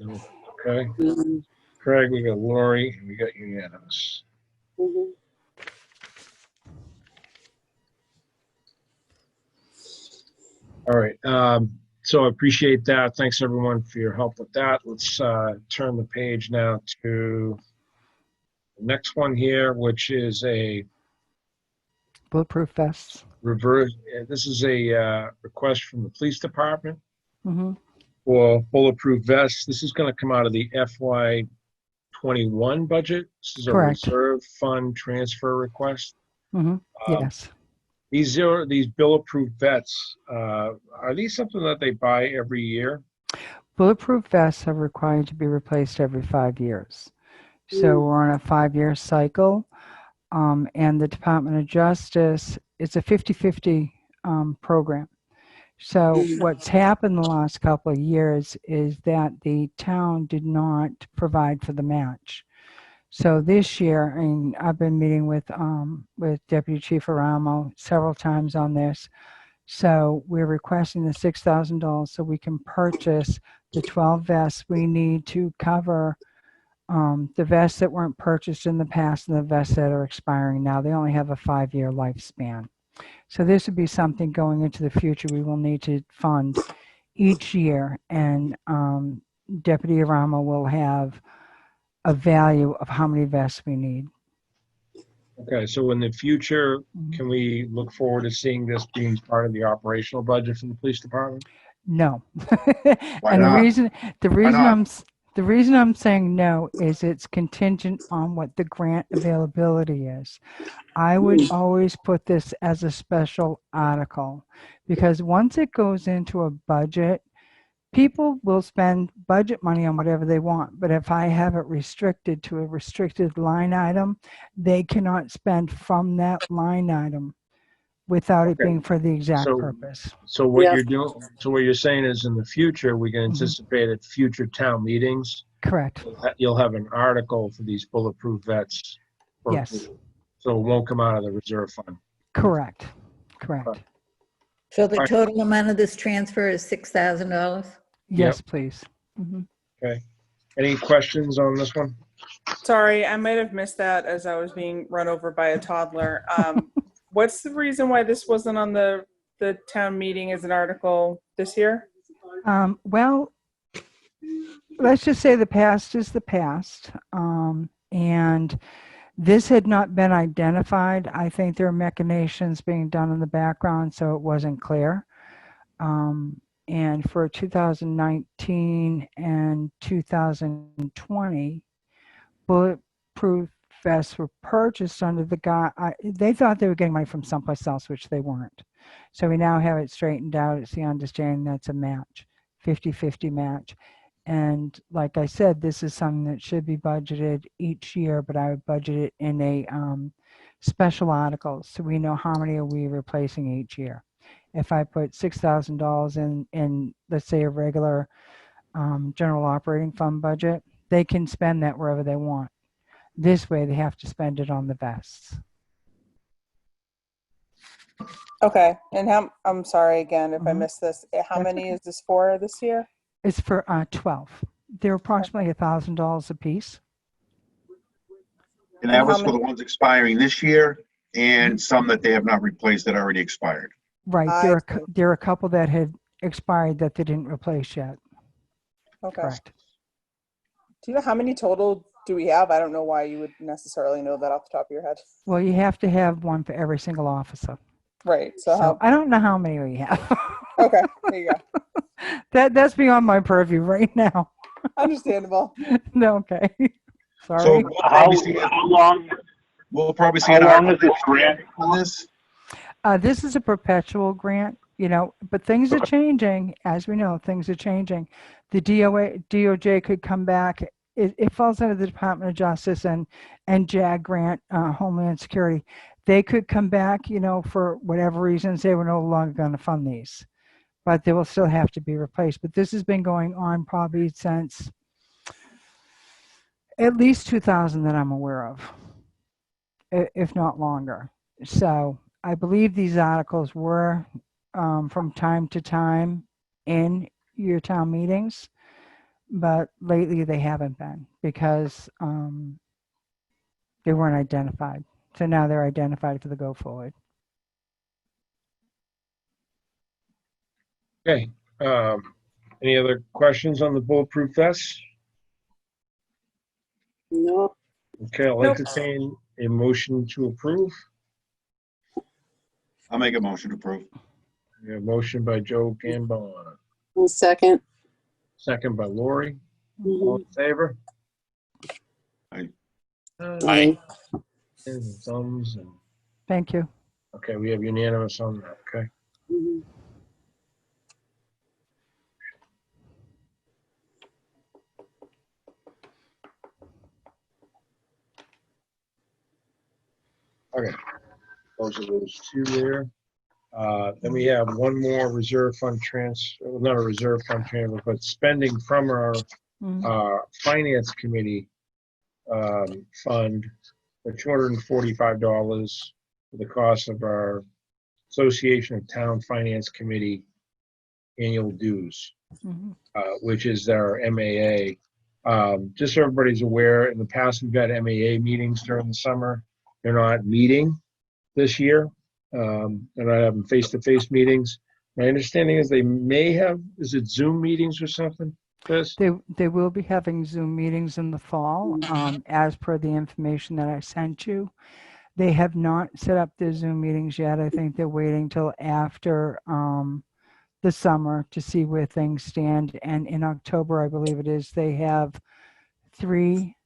[SPEAKER 1] Okay.
[SPEAKER 8] Mhm.
[SPEAKER 1] Craig, we got Lori, and we got unanimous.
[SPEAKER 8] Mhm.
[SPEAKER 1] All right. So I appreciate that. Thanks everyone for your help with that. Let's turn the page now to the next one here, which is a
[SPEAKER 2] Bulletproof vests.
[SPEAKER 1] reverse. This is a request from the police department
[SPEAKER 2] Mm-hmm.
[SPEAKER 1] for bulletproof vests. This is going to come out of the FY21 budget. This is a
[SPEAKER 2] Correct.
[SPEAKER 1] reserve fund transfer request.
[SPEAKER 2] Mm-hmm.
[SPEAKER 1] Um,
[SPEAKER 2] Yes.
[SPEAKER 1] These bulletproof vests, are these something that they buy every year?
[SPEAKER 2] Bulletproof vests are required to be replaced every 5 years. So we're on a 5-year cycle. And the Department of Justice, it's a 50-50 program. So what's happened the last couple of years is that the town did not provide for the match. So this year, and I've been meeting with Deputy Chief Aramo several times on this. So we're requesting the $6,000 so we can purchase the 12 vests we need to cover the vests that weren't purchased in the past and the vests that are expiring now. They only have a 5-year lifespan. So this would be something going into the future we will need to fund each year, and Deputy Aramo will have a value of how many vests we need.
[SPEAKER 1] Okay, so in the future, can we look forward to seeing this being part of the operational budget from the police department?
[SPEAKER 2] No.
[SPEAKER 3] Why
[SPEAKER 2] And
[SPEAKER 3] not?
[SPEAKER 2] the reason
[SPEAKER 3] not?
[SPEAKER 2] the reason I'm saying no is it's contingent on what the grant availability is. I would always put this as a special article, because once it goes into a budget, people will spend budget money on whatever they want. But if I have it restricted to a restricted line item, they cannot spend from that line item without it
[SPEAKER 1] Okay.
[SPEAKER 2] being for the exact
[SPEAKER 1] So-
[SPEAKER 2] purpose.
[SPEAKER 1] So what
[SPEAKER 8] Yeah.
[SPEAKER 1] you're doing, so what you're saying is in the future, we can anticipate at future town meetings,
[SPEAKER 2] Correct.
[SPEAKER 1] you'll have an article for these bulletproof vets.
[SPEAKER 2] Yes.
[SPEAKER 1] So it won't come out of the reserve fund.
[SPEAKER 2] Correct. Correct.
[SPEAKER 7] So the
[SPEAKER 1] Right.
[SPEAKER 7] total amount of this transfer is $6,000?
[SPEAKER 2] Yes, please. Mhm.
[SPEAKER 1] Okay. Any questions on this one?
[SPEAKER 5] Sorry, I might have missed that as I was being run over by a toddler. What's the reason why this wasn't on the town meeting as an article this year?
[SPEAKER 2] Well, let's just say the past is the past. And this had not been identified. I think there are machinations being done in the background, so it wasn't clear. And for 2019 and 2020, bulletproof vests were purchased under the guy. They thought they were getting money from someplace else, which they weren't. So we now have it straightened out. It's the understanding that's a match, 50-50 match. And like I said, this is something that should be budgeted each year, but I would budget it in a special article so we know how many are we replacing each year. If I put $6,000 in, let's say, a regular general operating fund budget, they can spend that wherever they want. This way, they have to spend it on the vests.
[SPEAKER 5] Okay, and I'm sorry again if I
[SPEAKER 2] Mhm.
[SPEAKER 5] missed this. How
[SPEAKER 2] That's
[SPEAKER 5] many
[SPEAKER 2] okay.
[SPEAKER 5] is this for this year?
[SPEAKER 2] It's for 12. They're approximately $1,000 a piece.
[SPEAKER 3] And that
[SPEAKER 5] And
[SPEAKER 3] was
[SPEAKER 5] how
[SPEAKER 3] for the ones expiring this year and some that they have not replaced that already expired.
[SPEAKER 2] Right.
[SPEAKER 5] I
[SPEAKER 2] There are a couple that had expired that they didn't replace yet.
[SPEAKER 5] Okay.
[SPEAKER 2] Correct.
[SPEAKER 5] Do you know how many total do we have? I don't know why you would necessarily know that off the top of your head.
[SPEAKER 2] Well, you have to have one for every single officer.
[SPEAKER 5] Right. So,
[SPEAKER 2] So I don't know how many we have.
[SPEAKER 5] okay, there you go.
[SPEAKER 2] That's beyond my purview right now.
[SPEAKER 5] Understandable.
[SPEAKER 2] No, okay.
[SPEAKER 3] So
[SPEAKER 2] Sorry.
[SPEAKER 3] we'll
[SPEAKER 6] How,
[SPEAKER 3] probably see,
[SPEAKER 6] how long,
[SPEAKER 3] an
[SPEAKER 6] how long is
[SPEAKER 3] article
[SPEAKER 6] this grant?
[SPEAKER 3] on this.
[SPEAKER 2] This is a perpetual grant, but things are changing. As we know, things are changing. The DOJ could come back. It falls under the Department of Justice and JAG grant, Homeland Security. They could come back, for whatever reasons, they were no longer going to fund these, but they will still have to be replaced. But this has been going on probably since at least 2000 that I'm aware of, if not longer. So I believe these articles were from time to time in your town meetings, but lately they haven't been because they weren't identified. So now they're identified for the go forward.
[SPEAKER 1] Okay. Any other questions on the Bulletproof Vest?
[SPEAKER 8] No.
[SPEAKER 1] Okay, I'll
[SPEAKER 5] Nope.
[SPEAKER 1] entertain a motion to approve.
[SPEAKER 3] I'll make a motion to approve.
[SPEAKER 1] We have a motion by Joe Gambon,
[SPEAKER 8] I'll second.
[SPEAKER 1] second by Lori.
[SPEAKER 8] Mhm.
[SPEAKER 1] All in favor?
[SPEAKER 3] Aye.
[SPEAKER 8] Aye.
[SPEAKER 1] And thumbs and,
[SPEAKER 2] Thank you.
[SPEAKER 1] okay, we have unanimous on that, okay?
[SPEAKER 8] Mhm.
[SPEAKER 1] Okay. Those are those two there. Then we have one more reserve fund transfer, not a reserve fund transfer, but spending from our
[SPEAKER 2] Mm.
[SPEAKER 1] finance committee fund for $245 for the cost of our Association of Town Finance Committee annual dues,
[SPEAKER 2] Mhm.
[SPEAKER 1] which is our MAA. Just so everybody's aware, in the past, we've had MAA meetings during the summer. They're not meeting this year. They're not having face-to-face meetings. My understanding is they may have, is it Zoom meetings or something? Chris?
[SPEAKER 2] They will be having Zoom meetings in the fall, as per the information that I sent you. They have not set up their Zoom meetings yet. I think they're waiting till after the summer to see where things stand. And in October, I believe it is, they have 3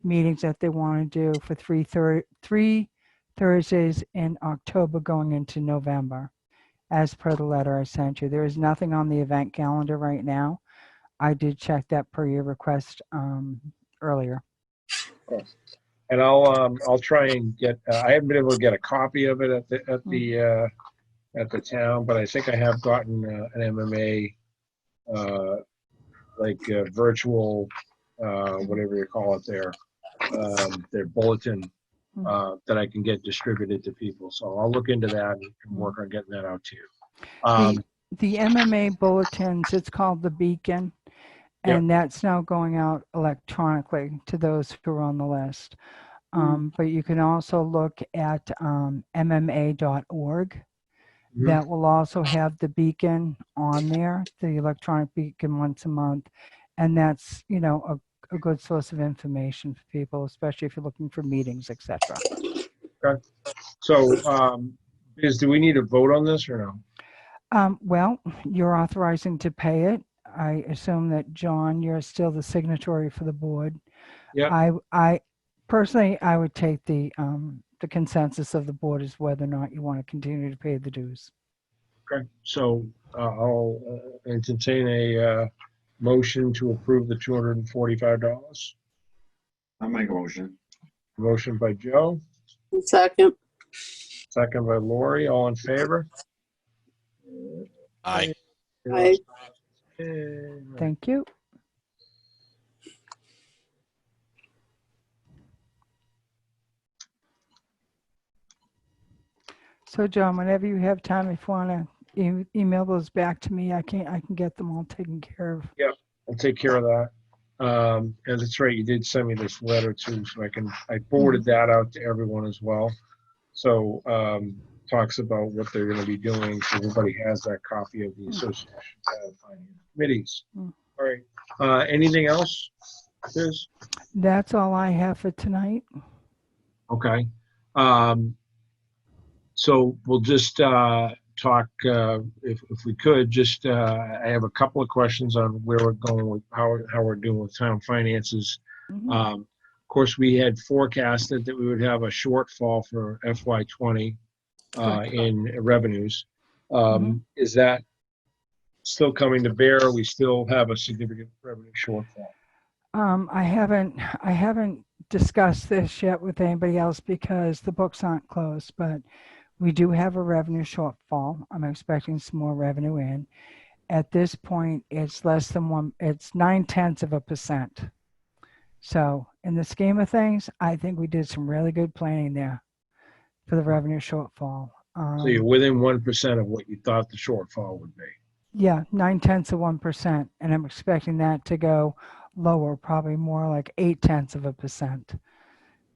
[SPEAKER 2] meetings that they want to do for three Thursdays in October going into November, as per the letter I sent you. There is nothing on the event calendar right now. I did check that per your request earlier.
[SPEAKER 1] And I'll try and get. I haven't been able to get a copy of it at the town, but I think I have gotten an MMA virtual whatever you call it their bulletin that I can get distributed to people. So I'll look into that and work on getting that out to you.
[SPEAKER 2] The MMA bulletins, it's called the Beacon, and that's now going out electronically to those who are on the list. But you can also look at MMA.org. That will also have the Beacon on there, the electronic Beacon once a month. And that's, a good source of information for people, especially if you're looking for meetings, etc.
[SPEAKER 1] Okay. So, do we need to vote on this or no?
[SPEAKER 2] Well, you're authorizing to pay it. I assume that, John, you're still the signatory for the board.
[SPEAKER 1] Yeah.
[SPEAKER 2] I personally, I would take the consensus of the board is whether or not you want to continue to pay the dues.
[SPEAKER 1] Okay. So I'll entertain a motion to approve the $245.
[SPEAKER 3] I'll make a motion.
[SPEAKER 1] Motion by Joe,
[SPEAKER 8] Second.
[SPEAKER 1] second by Lori. All in favor?
[SPEAKER 9] Aye.
[SPEAKER 8] Aye.
[SPEAKER 2] Thank you. So, John, whenever you have time, if you want to email those back to me, I can get them all taken care of.
[SPEAKER 1] Yeah, I'll take care of that. And that's right, you did send me this letter too, so I forwarded that out to everyone as well. So talks about what they're going to be doing, so everybody has that copy of the Association of Finance Committees. All right. Anything else, Liz?
[SPEAKER 2] That's all I have for tonight.
[SPEAKER 1] Okay. So we'll just talk, if we could, just I have a couple of questions on where we're going with how we're doing with town finances. Of course, we had forecasted that we would have a shortfall for FY20 in revenues. Is that still coming to bear? We still have a significant revenue shortfall.
[SPEAKER 2] I haven't discussed this yet with anybody else because the books aren't closed, but we do have a revenue shortfall. I'm expecting some more revenue in. At this point, it's less than it's 0.9%. So in the scheme of things, I think we did some really good planning there for the revenue shortfall.
[SPEAKER 1] So you're within 1% of what you thought the shortfall would be.
[SPEAKER 2] Yeah, 0.9%. And I'm expecting that to go lower, probably more like 0.8%.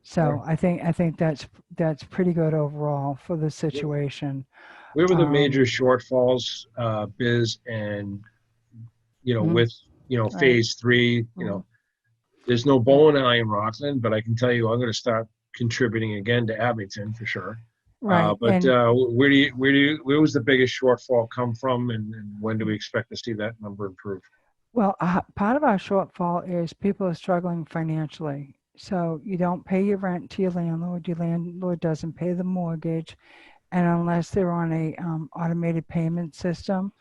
[SPEAKER 2] So I think that's pretty good overall for the situation.
[SPEAKER 1] Where were the major
[SPEAKER 2] Um,
[SPEAKER 1] shortfalls, Biz, and,
[SPEAKER 2] Mhm.
[SPEAKER 1] with,
[SPEAKER 2] Right.
[SPEAKER 1] phase 3, there's no bowling alley in Rockland, but I can tell you I'm going to start contributing again to Abington for sure.
[SPEAKER 2] Right.
[SPEAKER 1] But
[SPEAKER 2] And
[SPEAKER 1] where was the biggest shortfall come from, and when do we expect to see that number improve?
[SPEAKER 2] well, part of our shortfall is people are struggling financially. So you don't pay your rent to your landlord doesn't pay the mortgage, and unless they're on a automated payment system,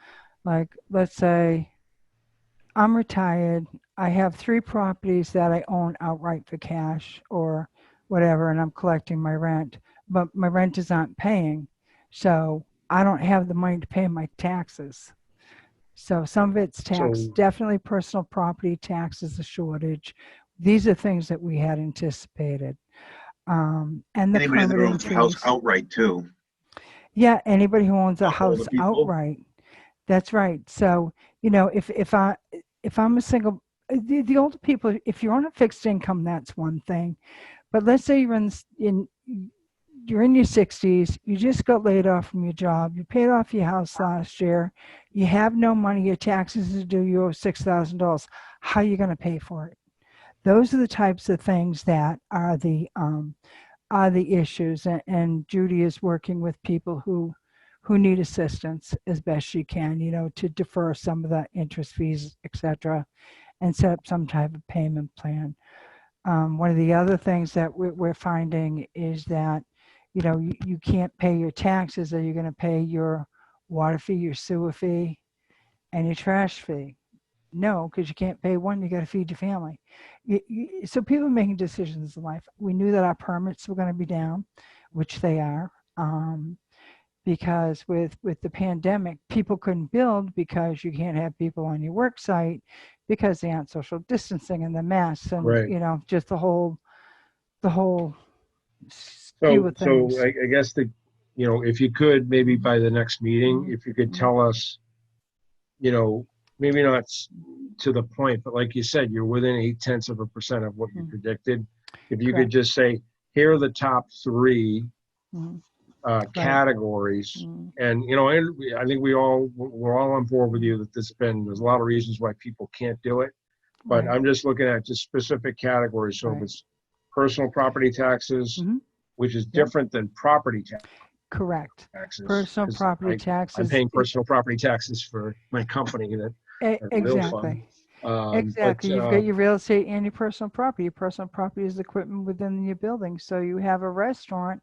[SPEAKER 2] like let's say I'm retired, I have 3 properties that I own outright for cash or whatever, and I'm collecting my rent, but my renters aren't paying, so I don't have the money to pay my taxes. So some of it's tax,
[SPEAKER 1] So,
[SPEAKER 2] definitely personal property tax is a shortage. These are things that we had anticipated. And the
[SPEAKER 3] Anybody that
[SPEAKER 2] permitting
[SPEAKER 3] owns a house
[SPEAKER 2] fees.
[SPEAKER 3] outright too.
[SPEAKER 2] Yeah, anybody who owns a
[SPEAKER 3] Not older
[SPEAKER 2] house
[SPEAKER 3] people.
[SPEAKER 2] outright. That's right. So, if I'm a single, the older people, if you're on a fixed income, that's one thing. But let's say you're in your 60s, you just got laid off from your job, you paid off your house last year, you have no money, your taxes are due, you owe $6,000. How are you going to pay for it? Those are the types of things that are the issues. And Judy is working with people who need assistance as best she can, to defer some of the interest fees, etc., and set up some type of payment plan. One of the other things that we're finding is that, you can't pay your taxes. Are you going to pay your water fee, your sewer fee, and your trash fee? No, because you can't pay one, you got to feed your family. So people are making decisions in life. We knew that our permits were going to be down, which they are, because with the pandemic, people couldn't build because you can't have people on your work site because they aren't social distancing and the masks and
[SPEAKER 1] right.
[SPEAKER 2] just the whole skew
[SPEAKER 1] So,
[SPEAKER 2] of things.
[SPEAKER 1] I guess if you could, maybe by the next meeting, if you could tell us, maybe not to the point, but like you said, you're within 0.8% of what you predicted. If you could
[SPEAKER 2] Correct.
[SPEAKER 1] just say, here are the top 3
[SPEAKER 2] Mhm.
[SPEAKER 1] categories,
[SPEAKER 2] Mhm.
[SPEAKER 1] and I think we're all on board with you that there's a lot of reasons why people can't do it, but
[SPEAKER 2] Right.
[SPEAKER 1] I'm just looking at just specific categories. So if
[SPEAKER 2] Right.
[SPEAKER 1] it's personal property taxes,
[SPEAKER 2] Mhm.
[SPEAKER 1] which is
[SPEAKER 2] Yep.
[SPEAKER 1] different than property
[SPEAKER 2] Correct.
[SPEAKER 1] taxes,
[SPEAKER 2] Personal
[SPEAKER 1] because
[SPEAKER 2] property
[SPEAKER 1] I'm
[SPEAKER 2] taxes
[SPEAKER 1] paying personal property taxes for my company that has a real fund.
[SPEAKER 2] exactly. Exactly. You've got your real estate and your personal property. Your personal property is equipment within your building. So you have a restaurant,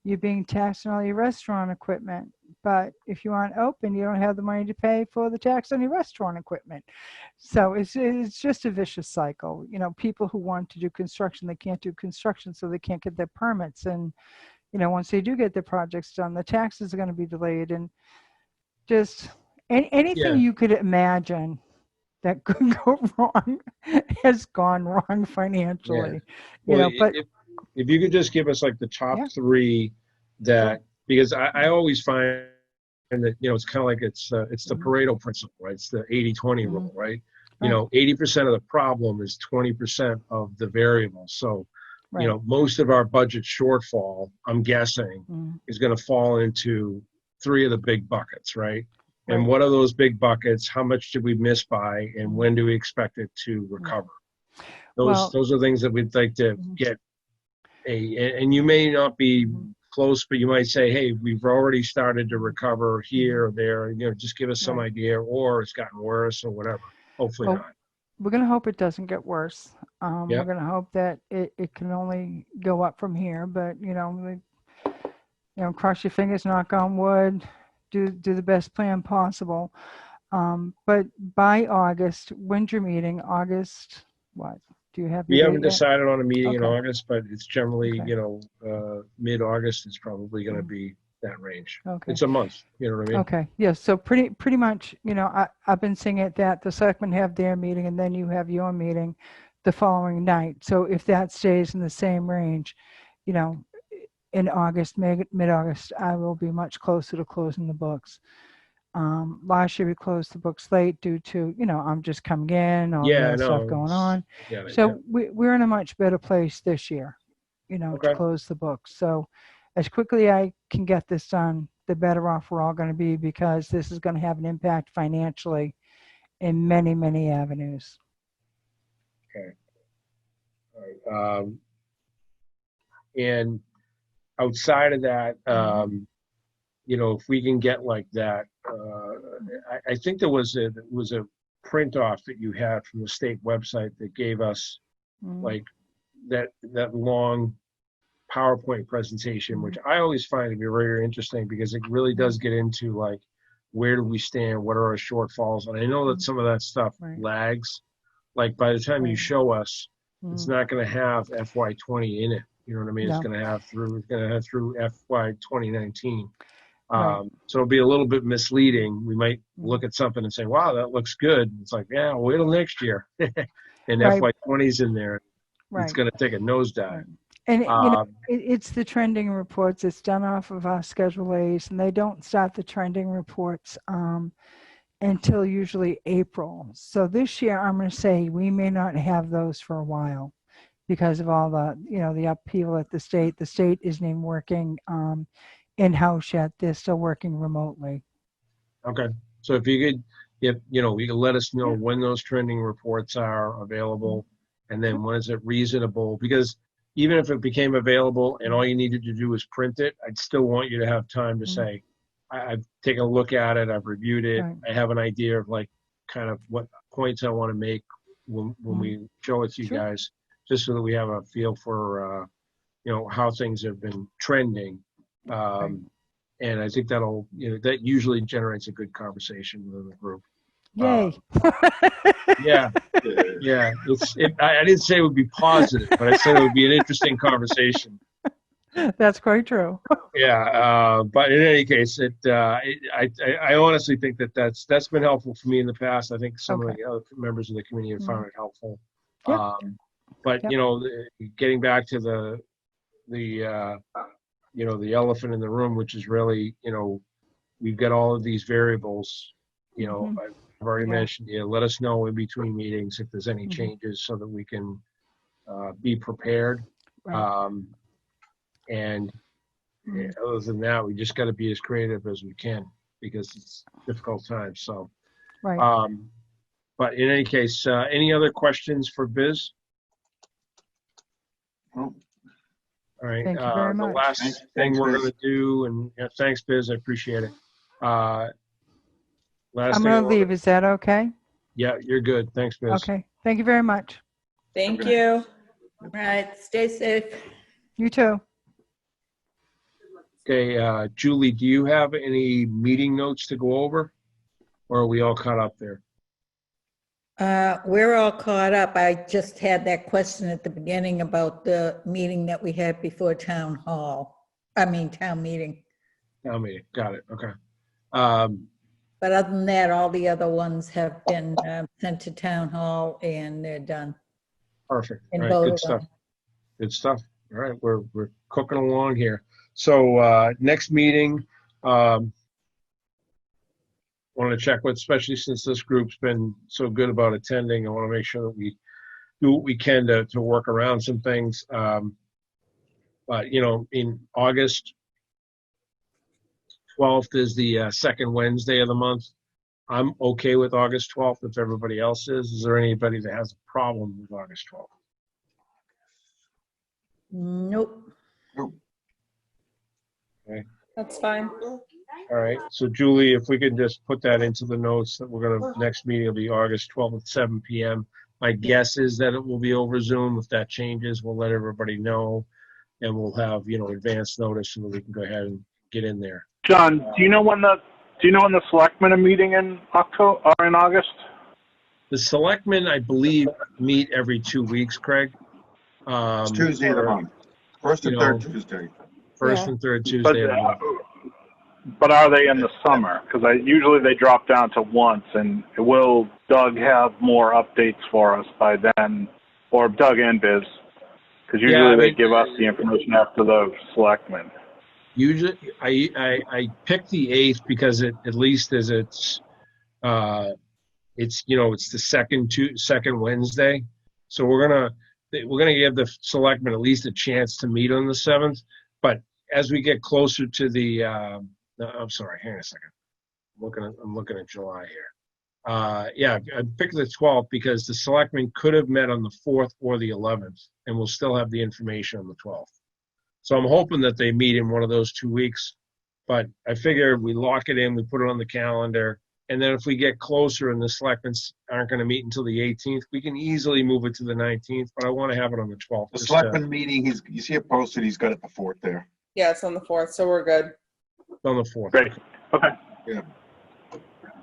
[SPEAKER 2] you're being taxed on all your restaurant equipment. But if you aren't open, you don't have the money to pay for the tax on your restaurant equipment. So it's just a vicious cycle. People who want to do construction, they can't do construction, so they can't get their permits. And once they do get their projects done, the taxes are going to be delayed, and just anything
[SPEAKER 1] Yeah.
[SPEAKER 2] you could imagine that could go wrong has gone wrong financially.
[SPEAKER 1] Well,
[SPEAKER 2] But
[SPEAKER 1] if you could just give us like the top
[SPEAKER 2] yeah,
[SPEAKER 1] 3 that, because I always find that, it's kind of like it's the
[SPEAKER 2] Mhm.
[SPEAKER 1] Pareto principle, right? It's the 80-20 rule, right?
[SPEAKER 2] Right.
[SPEAKER 1] 80% of the problem is 20% of the variable. So,
[SPEAKER 2] Right.
[SPEAKER 1] most of our budget shortfall, I'm guessing,
[SPEAKER 2] Mhm.
[SPEAKER 1] is going to fall into 3 of the big buckets, right? And
[SPEAKER 2] Right.
[SPEAKER 1] what are those big buckets? How much did we miss by, and
[SPEAKER 2] Mhm.
[SPEAKER 1] when do we expect it to recover?
[SPEAKER 2] Well,
[SPEAKER 1] Those are things that we'd like to
[SPEAKER 2] Mhm.
[SPEAKER 1] get and you may not be
[SPEAKER 2] Mhm.
[SPEAKER 1] close, but you might say, hey, we've already started to recover here or there. Just give us some
[SPEAKER 2] Right.
[SPEAKER 1] idea, or it's gotten worse or whatever. Hopefully
[SPEAKER 2] Well,
[SPEAKER 1] not.
[SPEAKER 2] we're going to hope it doesn't get worse.
[SPEAKER 1] Yeah.
[SPEAKER 2] We're going to hope that it can only go up from here. But cross your fingers, knock on wood, do the best plan possible. But by August, when's your meeting? August, what? Do you have
[SPEAKER 1] We
[SPEAKER 2] the
[SPEAKER 1] haven't
[SPEAKER 2] date yet?
[SPEAKER 1] decided on a meeting in
[SPEAKER 2] Okay.
[SPEAKER 1] August, but it's generally,
[SPEAKER 2] Okay.
[SPEAKER 1] mid-August is probably going to
[SPEAKER 2] Mhm.
[SPEAKER 1] be that range.
[SPEAKER 2] Okay.
[SPEAKER 1] It's a month. You know what I mean?
[SPEAKER 2] Okay. Yes. So pretty much, I've been seeing it that the selectmen have their meeting and then you have your meeting the following night. So if that stays in the same range, in August, mid-August, I will be much closer to closing the books. Last year we closed the books late due to, I'm just coming in, all the
[SPEAKER 1] Yeah,
[SPEAKER 2] other stuff
[SPEAKER 1] no,
[SPEAKER 2] going on.
[SPEAKER 1] I get it. Yeah.
[SPEAKER 2] So we're in a much better place this year. you know,
[SPEAKER 1] Okay.
[SPEAKER 2] to close the book. So as quickly I can get this done, the better off we're all going to be, because this is going to have an impact financially in many, many avenues.
[SPEAKER 1] All right. And outside of that, you know, if we can get like that, I think there was a print off that you had from the state website that gave us like that long PowerPoint presentation, which I always find to be very interesting because it really does get into like, where do we stand? What are our shortfalls? And I know that some of that stuff lags. Like by the time you show us, it's not going to have FY20 in it. You know what I mean? It's going to have through FY 2019. So it'll be a little bit misleading. We might look at something and say, wow, that looks good. It's like, yeah, wait till next year. And FY20's in there. It's going to take a nosedive.
[SPEAKER 2] And you know, it's the trending reports. It's done off of our Schedule A's, and they don't start the trending reports until usually April. So this year, I'm going to say we may not have those for a while because of all the, you know, the upheaval at the state. The state isn't even working in-house yet. They're still working remotely.
[SPEAKER 1] Okay. So if you could, you could let us know when those trending reports are available, and then when is it reasonable? Because even if it became available and all you needed to do was print it, I'd still want you to have time to say, I've taken a look at it, I've reviewed it, I have an idea of like kind of what points I want to make when we show it to you guys, just so that we have a feel for, you know, how things have been trending. And I think that'll, you know, that usually generates a good conversation within the group.
[SPEAKER 2] Yay.
[SPEAKER 1] Yeah. I didn't say it would be positive, but I said it would be an interesting conversation.
[SPEAKER 2] That's quite true.
[SPEAKER 1] Yeah. But in any case, I honestly think that's been helpful for me in the past. I think some of the other members of the community have found it helpful. But you know, getting back to the you know, the elephant in the room, which is really, you know, we've got all of these variables, you know, I've already mentioned, let us know in between meetings if there's any changes so that we can be prepared. And other than that, we just got to be as creative as we can because it's difficult times. So, but in any case, any other questions for Biz? All right.
[SPEAKER 2] Thank you very much.
[SPEAKER 1] The last thing we're going to do, and thanks, Biz. I appreciate it. I'm going
[SPEAKER 2] to leave. Is that okay?
[SPEAKER 1] Yeah, you're good. Thanks, Biz.
[SPEAKER 2] Okay. Thank you very much.
[SPEAKER 5] Thank you.
[SPEAKER 7] All right, stay safe.
[SPEAKER 2] You too.
[SPEAKER 1] Okay, Julie, do you have any meeting notes to go over? Or are we all caught up there?
[SPEAKER 7] We're all caught up. I just had that question at the beginning about the meeting that we had before town meeting.
[SPEAKER 1] Town meeting, got it, okay.
[SPEAKER 7] But other than that, all the other ones have been sent to town hall and they're done.
[SPEAKER 1] Perfect, all right, good stuff. Good stuff, all right, we're cooking along here. So next meeting, want to check with, especially since this group's been so good about attending, I want to make sure that we do what we can to work around some things. But, you know, in August 12th is the second Wednesday of the month. I'm okay with August 12th if everybody else is. Is there anybody that has a problem with August 12th?
[SPEAKER 7] Nope.
[SPEAKER 1] Okay.
[SPEAKER 5] That's fine.
[SPEAKER 1] All right, so Julie, if we could just put that into the notes that we're gonna, next meeting will be August 12th at 7 p.m. My guess is that it will be over Zoom. If that changes, we'll let everybody know, and we'll have, you know, advance notice so that we can go ahead and get in there.
[SPEAKER 6] John, do you know when the selectmen are meeting in October or in August?
[SPEAKER 1] The selectmen, I believe, meet every 2 weeks, Craig.
[SPEAKER 3] It's Tuesday of the month. First and third Tuesday.
[SPEAKER 1] First and third Tuesday of the month.
[SPEAKER 6] But are they in the summer? Because usually they drop down to once, and will Doug have more updates for us by then, or Doug and Biz? Because usually they give us the information after the selectmen.
[SPEAKER 1] Usually, I picked the 8th because at least as it's you know, it's the second Wednesday, so we're gonna. we're going to give the selectmen at least a chance to meet on the 7th. But as we get closer to the, no, I'm sorry, hang on a second. I'm looking at July here. Yeah, I picked the 12th because the selectmen could have met on the 4th or the 11th, and we'll still have the information on the 12th. So I'm hoping that they meet in one of those 2 weeks. But I figure we lock it in, we put it on the calendar, and then if we get closer and the selectmen aren't going to meet until the 18th, we can easily move it to the 19th, but I want to have it on the 12th.
[SPEAKER 3] The selectmen meeting, you see it posted, he's got it the 4th there.
[SPEAKER 5] Yeah, it's on the 4th, so we're good.
[SPEAKER 1] On the 4th.
[SPEAKER 6] Great. Okay.
[SPEAKER 3] Yeah.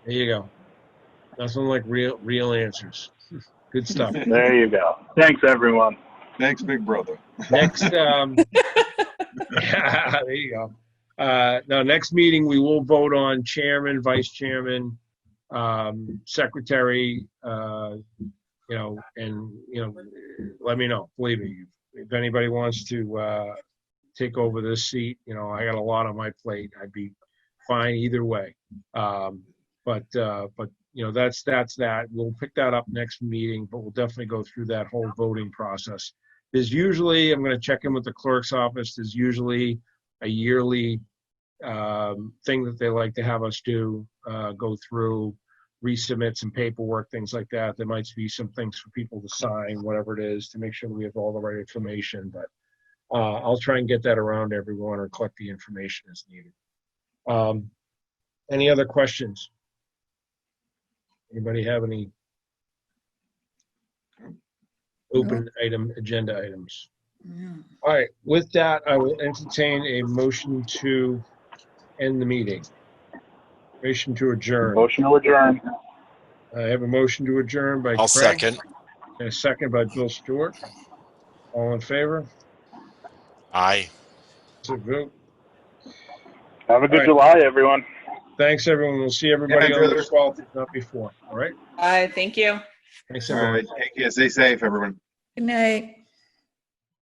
[SPEAKER 1] There you go. Nothing like real answers. Good stuff.
[SPEAKER 6] There you go. Thanks, everyone.
[SPEAKER 3] Thanks, big brother.
[SPEAKER 1] Next, there you go. Now, next meeting, we will vote on chairman, vice chairman, secretary, and, let me know. Believe me, if anybody wants to take over this seat, I got a lot on my plate. I'd be fine either way. But that's that. We'll pick that up next meeting, but we'll definitely go through that whole voting process. There's usually, I'm going to check in with the clerk's office, there's usually a yearly thing that they like to have us do, go through, resubmit some paperwork, things like that. There might be some things for people to sign, whatever it is, to make sure we have all the right information. But I'll try and get that around to everyone or collect the information as needed. Any other questions? Anybody have any open agenda items? All right, with that, I will entertain a motion to end the meeting. Motion to adjourn.
[SPEAKER 6] Motion to adjourn.
[SPEAKER 1] I have a motion to adjourn by
[SPEAKER 9] I'll
[SPEAKER 1] Craig,
[SPEAKER 9] second.
[SPEAKER 1] and a second by Bill Stewart. All in favor?
[SPEAKER 9] Aye.
[SPEAKER 1] So vote.
[SPEAKER 6] Have a good
[SPEAKER 1] All right.
[SPEAKER 6] July, everyone.
[SPEAKER 1] Thanks, everyone. We'll see everybody
[SPEAKER 3] Yeah,
[SPEAKER 1] on the
[SPEAKER 3] brother.
[SPEAKER 1] 12th, if not before. All right?
[SPEAKER 5] Bye, thank you.
[SPEAKER 1] Thanks,
[SPEAKER 3] All
[SPEAKER 1] everyone.
[SPEAKER 3] right, take care. Stay safe, everyone.
[SPEAKER 7] Good night.